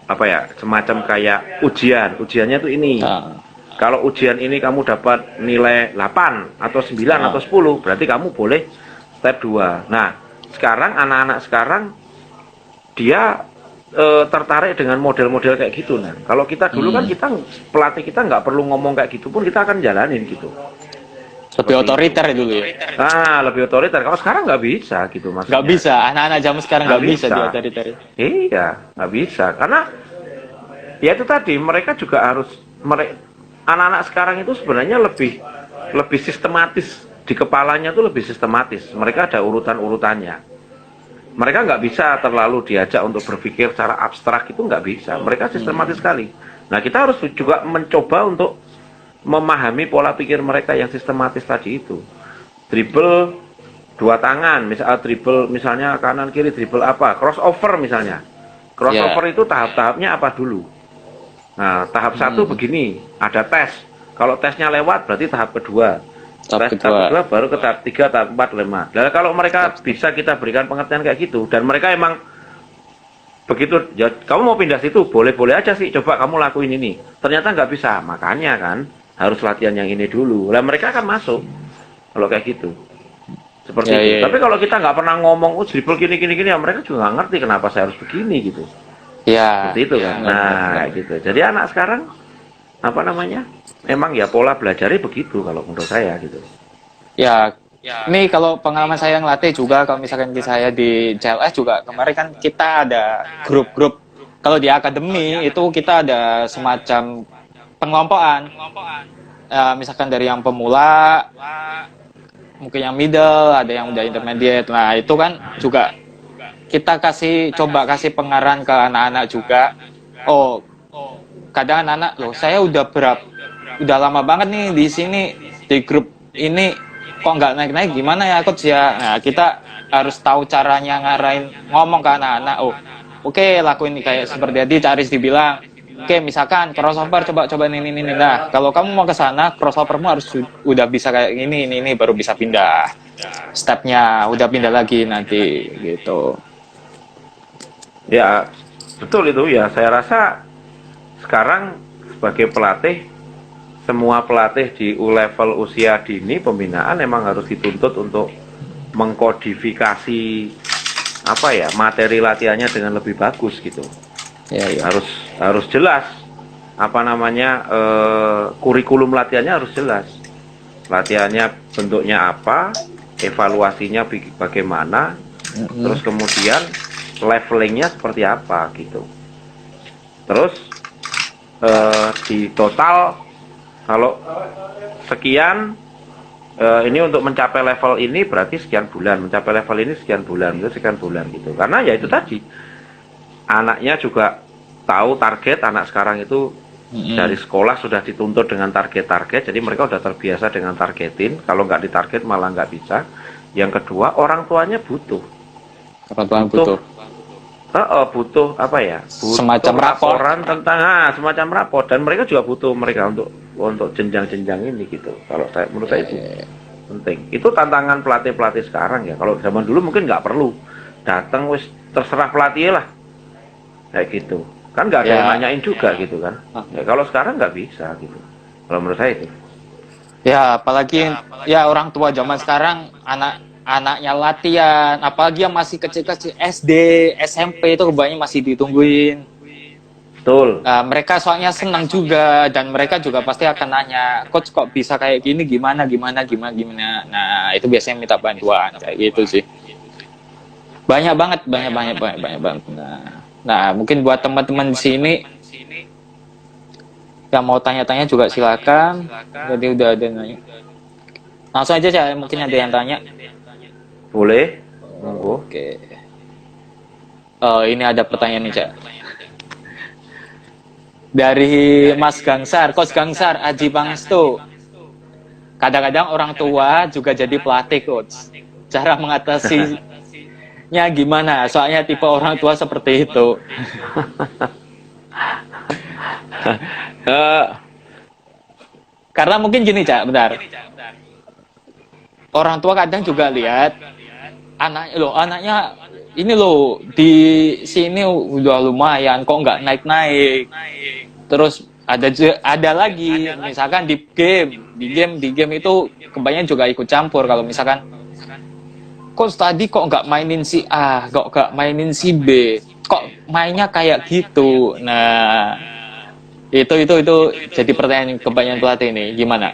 Speaker 1: apa ya, semacam kayak ujiannya tuh ini. Kalau ujian ini kamu dapat nilai 8 atau 9 atau 10, berarti kamu boleh step 2. Nah, sekarang anak-anak sekarang dia tertarik dengan model-model kayak gitu. Nah, kalau kita dulu kan kita pelatih kita nggak perlu ngomong kayak gitu pun kita akan jalanin gitu.
Speaker 2: Lebih otoriter dulu ya.
Speaker 1: Lebih otoriter. Kalau sekarang nggak bisa gitu maksudnya.
Speaker 2: Nggak bisa, anak-anak zaman sekarang nggak bisa di otoriter.
Speaker 1: Iya, nggak bisa. Karena ya itu tadi, mereka juga harus anak-anak sekarang itu sebenarnya lebih sistematis di kepalanya tuh, lebih sistematis. Mereka ada urutan-urutannya. Mereka nggak bisa terlalu diajak untuk berpikir secara abstrak, itu nggak bisa. Mereka sistematis sekali. Nah, kita harus juga mencoba untuk memahami pola pikir mereka yang sistematis tadi itu. Dribble dua tangan, misalnya kanan kiri dribble apa, crossover misalnya. Crossover itu tahap-tahapnya apa dulu. Nah, tahap 1 begini, ada tes. Kalau tesnya lewat berarti tahap kedua. Tahap kedua baru ke tahap 3, tahap 4, 5. Dan kalau mereka bisa kita berikan pengertian kayak gitu, dan mereka emang begitu, ya kamu mau pindah situ, boleh-boleh aja sih, coba kamu lakuin ini. Ternyata nggak bisa, makanya kan harus latihan yang ini dulu. Lah mereka akan masuk kalau kayak gitu. Seperti itu. Tapi kalau kita nggak pernah ngomong, dribble gini, ya mereka juga nggak ngerti kenapa saya harus begini gitu.
Speaker 2: Ya.
Speaker 1: Seperti itu kan. Nah, gitu. Jadi anak sekarang apa namanya? Memang ya pola belajarnya begitu kalau menurut saya gitu.
Speaker 2: Ya, ini kalau pengalaman saya ngelatih juga, kalau misalkan saya di CLS juga kemarin kan kita ada grup-grup. Kalau di akademi itu kita ada semacam pengelompokan. Misalkan dari yang pemula, mungkin yang middle, ada yang udah intermediate. Nah, itu kan juga kita coba kasih pengarahan ke anak-anak juga. Oh, kadang anak-anak, loh saya udah lama banget nih di sini, di grup ini kok nggak naik-naik, gimana ya coach ya. Nah, kita harus tahu caranya ngarahin, ngomong ke anak-anak. Oh, oke, lakuin kayak seperti tadi Caris dibilang. Oke, misalkan crossover, coba ini. Nah, kalau kamu mau ke sana, crossovermu harus udah bisa kayak ini baru bisa pindah stepnya, udah pindah lagi nanti gitu.
Speaker 1: Ya, Betul itu ya. Saya rasa sekarang sebagai pelatih, semua pelatih di level usia dini pembinaan memang harus dituntut untuk mengkodifikasi apa ya, materi latihannya dengan lebih bagus gitu.
Speaker 2: Ya, ya.
Speaker 1: Harus jelas apa namanya, kurikulum latihannya harus jelas. Latihannya bentuknya apa, evaluasinya bagaimana, terus kemudian levelingnya seperti apa gitu. Terus di total kalau sekian, ini untuk mencapai level ini berarti sekian bulan, mencapai level ini sekian bulan, itu sekian bulan gitu. Karena ya itu tadi, anaknya juga tahu target. Anak sekarang itu dari sekolah sudah dituntut dengan target-target, jadi mereka udah terbiasa dengan targetin. Kalau nggak ditarget malah nggak bisa. Yang kedua, orang tuanya butuh butuh apa ya, butuh
Speaker 2: Semacam rapor.
Speaker 1: laporan tentang semacam rapor, dan mereka juga butuh mereka untuk jenjang-jenjang ini gitu. Kalau menurut saya itu penting. Itu tantangan pelatih sekarang ya. Kalau zaman dulu mungkin nggak perlu, datang wis terserah pelatih lah kayak gitu kan, nggak ada yang nanyain juga gitu kan ya. Kalau sekarang nggak bisa gitu, kalau menurut saya itu
Speaker 2: Ya, apalagi ya orang tua zaman sekarang anaknya latihan, apalagi yang masih kecil-kecil SD, SMP itu kebanyakan masih ditungguin.
Speaker 1: betul.
Speaker 2: Mereka soalnya senang juga, dan mereka juga pasti akan nanya, coach kok bisa kayak gini, gimana. Nah, itu biasanya minta bantuan kayak gitu sih. Banyak banget. Nah, mungkin buat teman-teman di sini yang mau tanya-tanya juga silakan. Jadi udah ada nanya. Langsung aja ya, mungkin ada yang tanya.
Speaker 1: Boleh, monggo.
Speaker 2: Oke. Ini ada pertanyaan nih, Cak. Dari Mas Gangsar, Coach Gangsar, Aji Pangestu. Kadang-kadang orang tua juga jadi pelatih, Coach. Cara mengatasinya gimana? Soalnya tipe orang tua seperti itu. Karena mungkin gini, Cak, bentar. Orang tua kadang juga lihat anaknya ini loh di sini udah lumayan, kok nggak naik-naik. Terus ada lagi, misalkan di game itu kebanyakan juga ikut campur. Kalau misalkan coach tadi kok nggak mainin si A, kok nggak mainin si B, kok mainnya kayak gitu. Nah, itu jadi pertanyaan kebanyakan pelatih ini, gimana?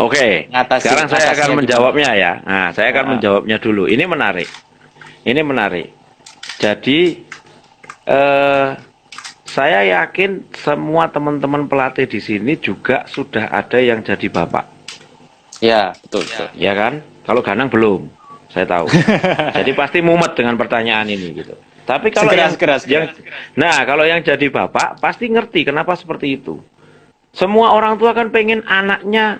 Speaker 1: Oke, sekarang saya akan menjawabnya ya. Nah, saya akan menjawabnya dulu. Ini menarik. Jadi saya yakin semua teman-teman pelatih di sini juga sudah ada yang jadi bapak.
Speaker 2: Ya, betul.
Speaker 1: Ya kan? Kalau Ganang belum, saya tahu. Jadi pasti mumet dengan pertanyaan ini gitu. Tapi kalau kalau yang jadi bapak pasti ngerti kenapa seperti itu. Semua orang tua kan pengen anaknya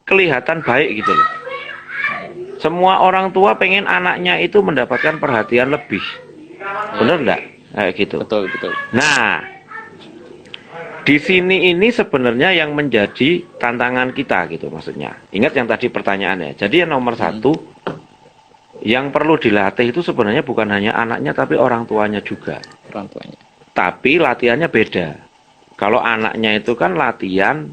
Speaker 1: kelihatan baik gitu loh. Semua orang tua pengen anaknya itu mendapatkan perhatian lebih. Bener enggak? Kayak gitu.
Speaker 2: Betul.
Speaker 1: Nah, di sini ini sebenarnya yang menjadi tantangan kita gitu maksudnya. Ingat yang tadi pertanyaannya. Jadi yang nomor satu, yang perlu dilatih itu sebenarnya bukan hanya anaknya tapi orang tuanya juga. Tapi latihannya beda. Kalau anaknya itu kan latihan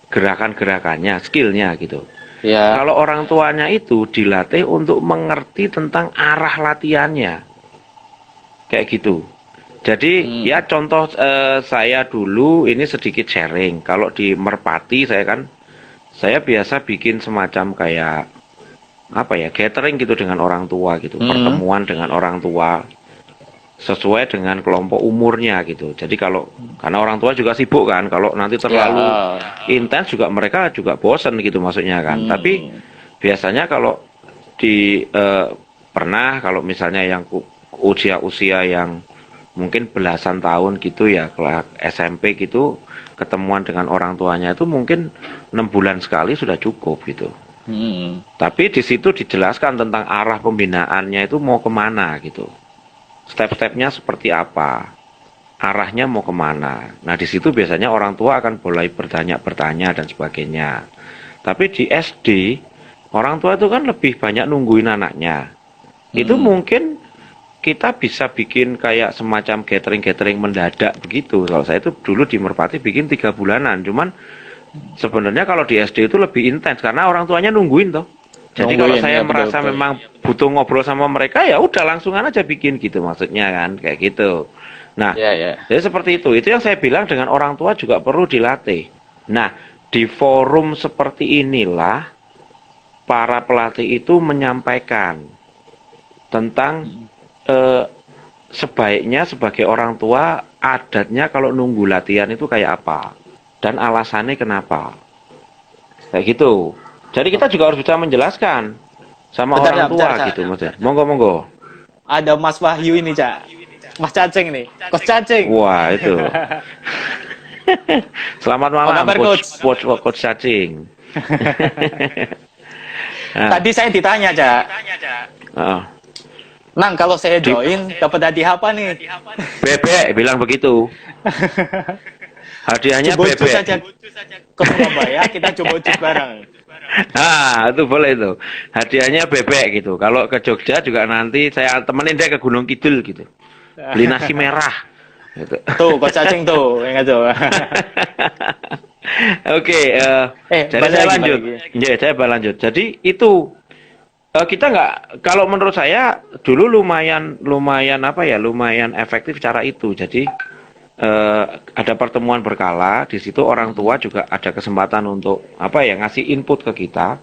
Speaker 1: gerakan-gerakannya, skillnya gitu. Ya. Kalau orang tuanya itu dilatih untuk mengerti tentang arah latihannya, kayak gitu. Jadi ya contoh saya dulu ini sedikit sharing. Kalau di Merpati saya biasa bikin semacam kayak apa ya, gathering gitu dengan orang tua gitu, pertemuan dengan orang tua sesuai dengan kelompok umurnya gitu. Jadi karena orang tua juga sibuk kan, kalau nanti terlalu intens juga mereka juga bosen gitu maksudnya kan. Tapi biasanya kalau pernah kalau misalnya yang usia yang mungkin belasan tahun gitu ya, SMP gitu, ketemuan dengan orang tuanya itu mungkin 6 bulan sekali sudah cukup gitu. Tapi di situ dijelaskan tentang arah pembinaannya itu mau kemana gitu. Step-stepnya seperti apa, arahnya mau kemana. Nah di situ biasanya orang tua akan mulai bertanya dan sebagainya. Tapi di SD orang tua itu kan lebih banyak nungguin anaknya. Itu mungkin kita bisa bikin kayak semacam gathering-gathering mendadak begitu. Kalau saya itu dulu di Merpati bikin 3 bulanan, cuman sebenarnya kalau di SD itu lebih intens karena orang tuanya nungguin toh. Jadi kalau
Speaker 2: Nungguin
Speaker 1: saya
Speaker 2: ya, betul
Speaker 1: merasa
Speaker 2: betul.
Speaker 1: memang butuh ngobrol sama mereka ya udah langsungan aja bikin gitu maksudnya kan kayak gitu. Nah,
Speaker 2: Ya ya.
Speaker 1: jadi seperti itu. Itu yang saya bilang dengan orang tua juga perlu dilatih. Nah, di forum seperti inilah para pelatih itu menyampaikan tentang eh, sebaiknya sebagai orang tua adatnya kalau nunggu latihan itu kayak apa dan alasannya kenapa kayak gitu. Jadi kita juga harus bisa menjelaskan sama
Speaker 2: Bentar
Speaker 1: orang
Speaker 2: ya, bentar,
Speaker 1: tua
Speaker 2: Cak.
Speaker 1: gitu maksudnya. Monggo monggo.
Speaker 2: Ada Mas Wahyu ini, Cak. Mas Cacing nih. Coach Cacing.
Speaker 1: Wah itu. Selamat
Speaker 2: Apa
Speaker 1: malam
Speaker 2: kabar,
Speaker 1: coach
Speaker 2: Coach?
Speaker 1: coach cacing. Nah,
Speaker 2: Tadi saya ditanya, Cak.
Speaker 1: oh.
Speaker 2: Nang, kalau saya
Speaker 1: Di
Speaker 2: join, dapat hadiah apa nih?
Speaker 1: bebek bilang begitu. Hadiahnya
Speaker 2: Coba cus
Speaker 1: bebek.
Speaker 2: saja ke Surabaya, kita coba cus bareng.
Speaker 1: Ah, itu boleh itu. Hadiahnya bebek gitu. Kalau ke Jogja juga nanti saya temenin dia ke Gunung Kidul gitu. Beli nasi merah gitu.
Speaker 2: Tuh, Coach Cacing tuh. Ingat tuh.
Speaker 1: Oke, jadi
Speaker 2: balik
Speaker 1: saya
Speaker 2: lagi,
Speaker 1: lanjut.
Speaker 2: balik lagi.
Speaker 1: Ya, saya lanjut. Jadi itu kita nggak, kalau menurut saya dulu lumayan apa ya, lumayan efektif cara itu. Jadi ada pertemuan berkala, di situ orang tua juga ada kesempatan untuk apa ya, ngasih input ke kita.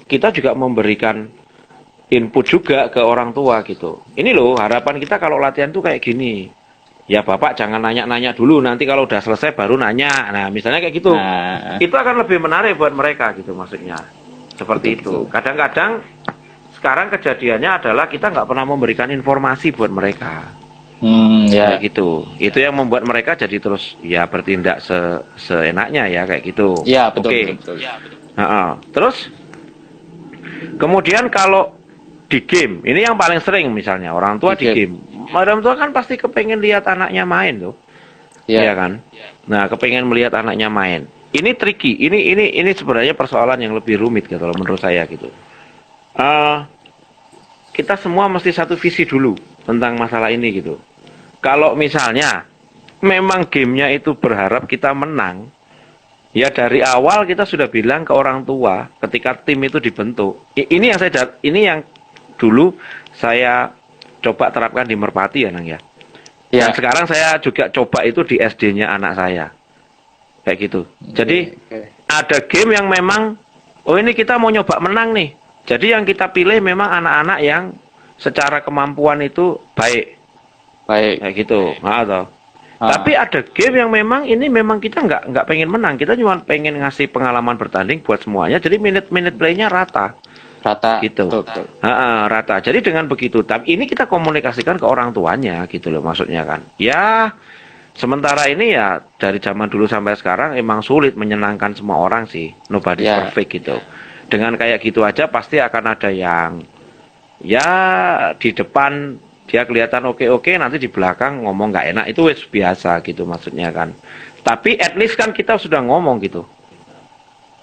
Speaker 1: Kita juga memberikan input juga ke orang tua gitu. Ini loh harapan kita kalau latihan tuh kayak gini. Ya bapak jangan nanya-nanya dulu, nanti kalau udah selesai baru nanya. Nah misalnya kayak gitu.
Speaker 2: Nah,
Speaker 1: Itu akan lebih menarik buat mereka gitu maksudnya. Seperti itu.
Speaker 2: betul.
Speaker 1: Kadang-kadang sekarang kejadiannya adalah kita nggak pernah memberikan informasi buat mereka.
Speaker 2: Ya.
Speaker 1: Kayak gitu. Itu yang membuat mereka jadi terus ya bertindak seenaknya ya kayak gitu.
Speaker 2: Ya, betul,
Speaker 1: Oke.
Speaker 2: betul, betul.
Speaker 1: Terus kemudian kalau di game, ini yang paling sering misalnya orang tua di
Speaker 2: Oke.
Speaker 1: game. Orang tua kan pasti kepengen lihat anaknya main tuh. Iya
Speaker 2: Ya.
Speaker 1: kan? Nah, kepengen melihat anaknya main. Ini tricky. Ini sebenarnya persoalan yang lebih rumit gitu kalau menurut saya gitu. Eh, kita semua mesti satu visi dulu tentang masalah ini gitu. Kalau misalnya memang gamenya itu berharap kita menang, ya dari awal kita sudah bilang ke orang tua ketika tim itu dibentuk. Ini yang dulu saya coba terapkan di Merpati ya Nang ya. Dan
Speaker 2: Ya.
Speaker 1: sekarang saya juga coba itu di SD-nya anak saya. Kayak gitu. Jadi
Speaker 2: Oke.
Speaker 1: ada game yang memang oh ini kita mau nyoba menang nih. Jadi yang kita pilih memang anak-anak yang secara kemampuan itu baik.
Speaker 2: Baik.
Speaker 1: Kayak gitu. Nah, toh.
Speaker 2: Ah,
Speaker 1: Tapi ada game yang memang ini memang kita nggak pengen menang, kita cuma pengen ngasih pengalaman bertanding buat semuanya. Jadi minute playnya rata,
Speaker 2: rata.
Speaker 1: gitu.
Speaker 2: Betul, betul.
Speaker 1: Rata. Jadi dengan begitu, tapi ini kita komunikasikan ke orang tuanya, gitu loh maksudnya kan. Ya, sementara ini ya dari zaman dulu sampai sekarang emang sulit menyenangkan semua orang sih. Nobody's
Speaker 2: Ya.
Speaker 1: perfect gitu. Dengan kayak gitu aja pasti akan ada yang ya di depan dia kelihatan oke-oke, nanti di belakang ngomong nggak enak, itu wes biasa gitu maksudnya kan. Tapi at least kan kita sudah ngomong gitu,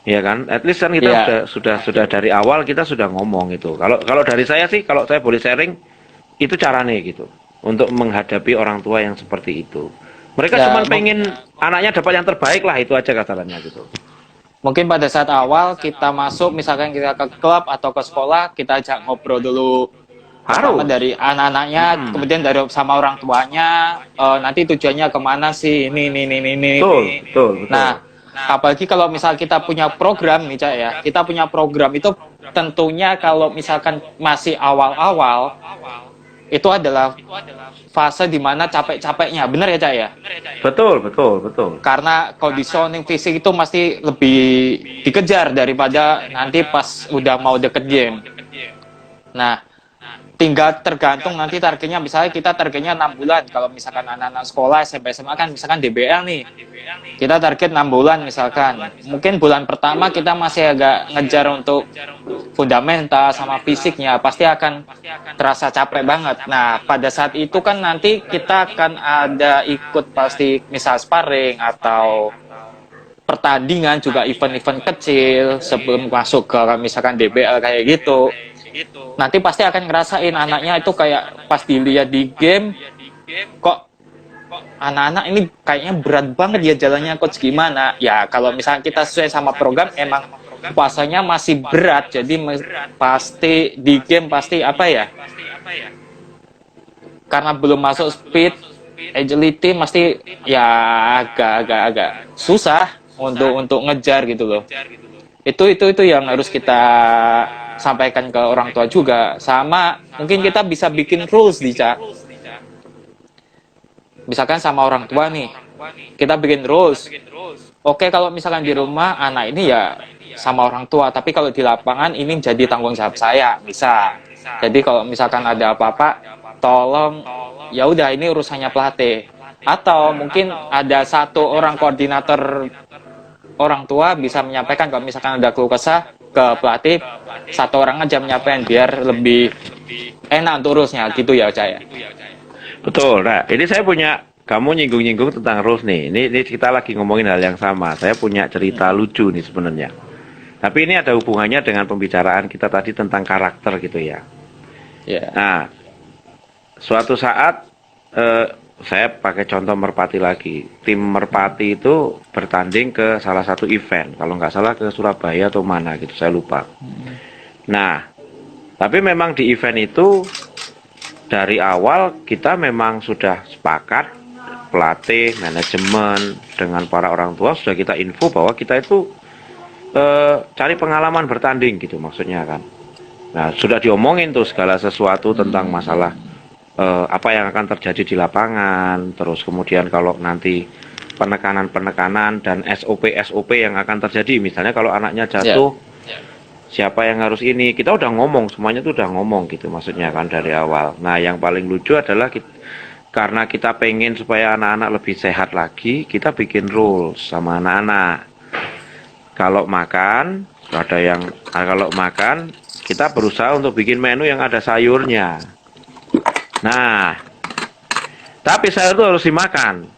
Speaker 1: ya kan? At least kan kita
Speaker 2: Ya.
Speaker 1: sudah dari awal kita sudah ngomong gitu. Kalau kalau dari saya sih, kalau saya boleh sharing, itu caranya gitu untuk menghadapi orang tua yang seperti itu. Mereka
Speaker 2: Ya,
Speaker 1: cuma pengen anaknya dapat yang terbaik lah, itu aja kasarannya gitu.
Speaker 2: mungkin pada saat awal kita masuk, misalkan kita ke klub atau ke sekolah, kita ajak ngobrol dulu. Pertama
Speaker 1: Harus.
Speaker 2: dari anak-anaknya, kemudian dari sama orang tuanya, nanti tujuannya kemana sih, ini.
Speaker 1: Betul.
Speaker 2: Nah, apalagi kalau misal kita punya program nih, Cak ya, kita punya program itu tentunya kalau misalkan masih awal-awal, itu adalah fase dimana capek-capeknya, benar ya, Cak ya?
Speaker 1: Betul.
Speaker 2: Karena conditioning fisik itu masih lebih dikejar daripada nanti pas udah mau deket game. Nah, tinggal tergantung nanti targetnya, misalnya kita targetnya 6 bulan, kalau misalkan anak-anak sekolah SMP SMA kan misalkan DBL nih, kita target 6 bulan misalkan, mungkin bulan pertama kita masih agak ngejar untuk fundamental sama fisiknya, pasti akan terasa capek banget. Nah pada saat itu kan nanti kita akan ada ikut pasti misal sparring atau pertandingan juga, event-event kecil sebelum masuk ke misalkan DBL kayak gitu. nanti pasti akan ngerasain anaknya itu kayak pas dilihat di game, kok anak-anak ini kayaknya berat banget ya jalannya, coach gimana? Ya kalau misalnya kita sesuai sama program, emang puasanya masih berat, jadi pasti di game pasti apa ya? Karena belum masuk speed, agility, pasti ya agak susah untuk ngejar gitu loh. Itu yang harus kita sampaikan ke orang tua juga. Sama mungkin kita bisa bikin rules di Cak. Misalkan sama orang tua nih, kita bikin rules. Oke, kalau misalkan di rumah anak ini ya sama orang tua, tapi kalau di lapangan ini jadi tanggung jawab saya, bisa. Jadi kalau misalkan ada apa-apa, tolong ya udah ini urusannya pelatih. Atau mungkin ada satu orang koordinator orang tua bisa menyampaikan kalau misalkan ada keluh kesah ke pelatih, satu orang aja menyampaikan biar lebih enak untuk urusnya gitu ya, Caya.
Speaker 1: Betul. Nah, ini saya punya, kamu nyinggung-nyinggung tentang rules nih. Ini kita lagi ngomongin hal yang sama. Saya punya cerita lucu nih sebenarnya. Tapi ini ada hubungannya dengan pembicaraan kita tadi tentang karakter gitu ya.
Speaker 2: Ya.
Speaker 1: Nah, suatu saat saya pakai contoh Merpati lagi. Tim Merpati itu bertanding ke salah satu event. Kalau nggak salah ke Surabaya atau mana gitu, saya lupa. Nah, tapi memang di event itu dari awal kita memang sudah sepakat, pelatih, manajemen, dengan para orang tua sudah kita info bahwa kita itu cari pengalaman bertanding gitu maksudnya kan. Nah, sudah diomongin tuh segala sesuatu tentang masalah apa yang akan terjadi di lapangan, terus kemudian kalau nanti penekanan-penekanan dan SOP-SOP yang akan terjadi, misalnya kalau anaknya jatuh, siapa yang harus ini, kita udah ngomong, semuanya tuh udah ngomong gitu maksudnya kan dari awal. Nah, yang paling lucu adalah karena kita pengen supaya anak-anak lebih sehat lagi, kita bikin rules sama anak-anak. Kalau makan, kalau makan, kita berusaha untuk bikin menu yang ada sayurnya. Nah, tapi sayur itu harus dimakan.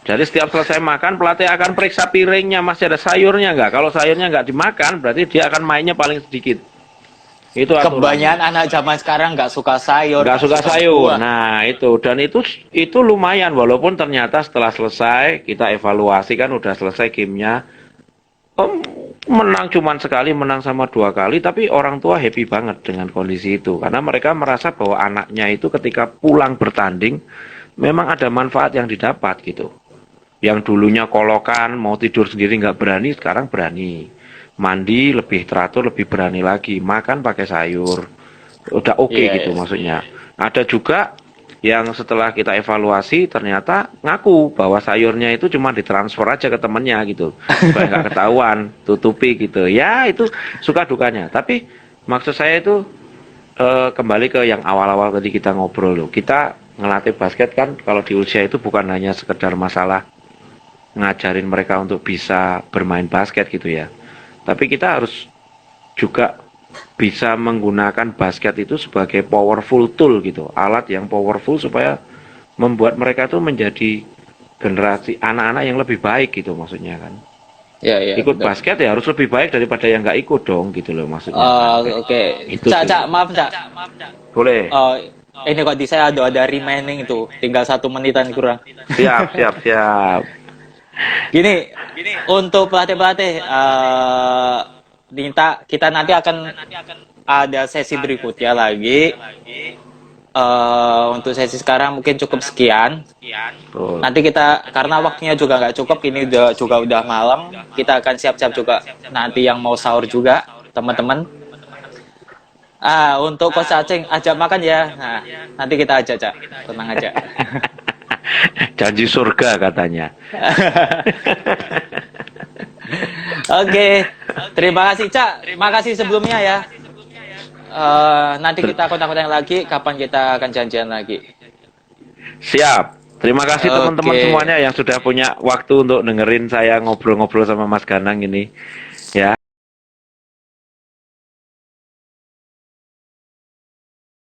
Speaker 1: Jadi setiap selesai makan, pelatih akan periksa piringnya masih ada sayurnya nggak. Kalau sayurnya nggak dimakan, berarti dia akan mainnya paling sedikit. Itu aturan.
Speaker 2: Kebanyakan anak zaman sekarang nggak suka sayur.
Speaker 1: Nggak suka sayur. Nah, itu lumayan. Walaupun ternyata setelah selesai, kita evaluasi kan udah selesai gamenya. Menang cuman sekali, menang sama 2 kali, tapi orang tua happy banget dengan kondisi itu. Karena mereka merasa bahwa anaknya itu ketika pulang bertanding, memang ada manfaat yang didapat gitu. Yang dulunya kolokan, mau tidur sendiri nggak berani, sekarang berani. Mandi lebih teratur, lebih berani lagi. Makan pakai sayur. Udah oke gitu maksudnya. Ada juga yang setelah kita evaluasi ternyata ngaku bahwa sayurnya itu cuma ditransfer aja ke temennya gitu. Supaya nggak ketahuan, tutupi gitu. Ya itu suka dukanya. Tapi maksud saya itu kembali ke yang awal-awal tadi kita ngobrol loh. Kita ngelatih basket kan kalau di usia itu bukan hanya sekedar masalah ngajarin mereka untuk bisa bermain basket gitu ya. Tapi kita harus juga bisa menggunakan basket itu sebagai powerful tool gitu. Alat yang powerful supaya membuat mereka tuh menjadi generasi anak-anak yang lebih baik gitu maksudnya kan.
Speaker 2: Ya,
Speaker 1: ikut betul. Basket ya harus lebih baik daripada yang nggak ikut dong gitu loh maksudnya.
Speaker 2: Oke. Cak, maaf Cak.
Speaker 1: Boleh.
Speaker 2: Ini kok di saya ada remaining itu, tinggal 1 menitan kurang.
Speaker 1: Siap.
Speaker 2: Gini, untuk pelatih-pelatih, kita nanti akan ada sesi berikutnya lagi. Untuk sesi sekarang mungkin cukup sekian. Nanti kita, karena waktunya juga nggak cukup, ini udah malam. Kita akan siap-siap juga nanti yang mau sahur juga, teman-teman. Untuk Coach Aceng, ajak makan ya. Nah, nanti kita ajak, Cak. Tenang aja.
Speaker 1: Janji surga katanya.
Speaker 2: Oke. Terima kasih, Cak. Terima kasih sebelumnya ya. Nanti kita kontak-kontak lagi, kapan kita akan janjian lagi.
Speaker 1: Siap. Terima kasih teman-teman semuanya yang sudah punya waktu untuk dengerin saya ngobrol-ngobrol sama Mas Ganang ini.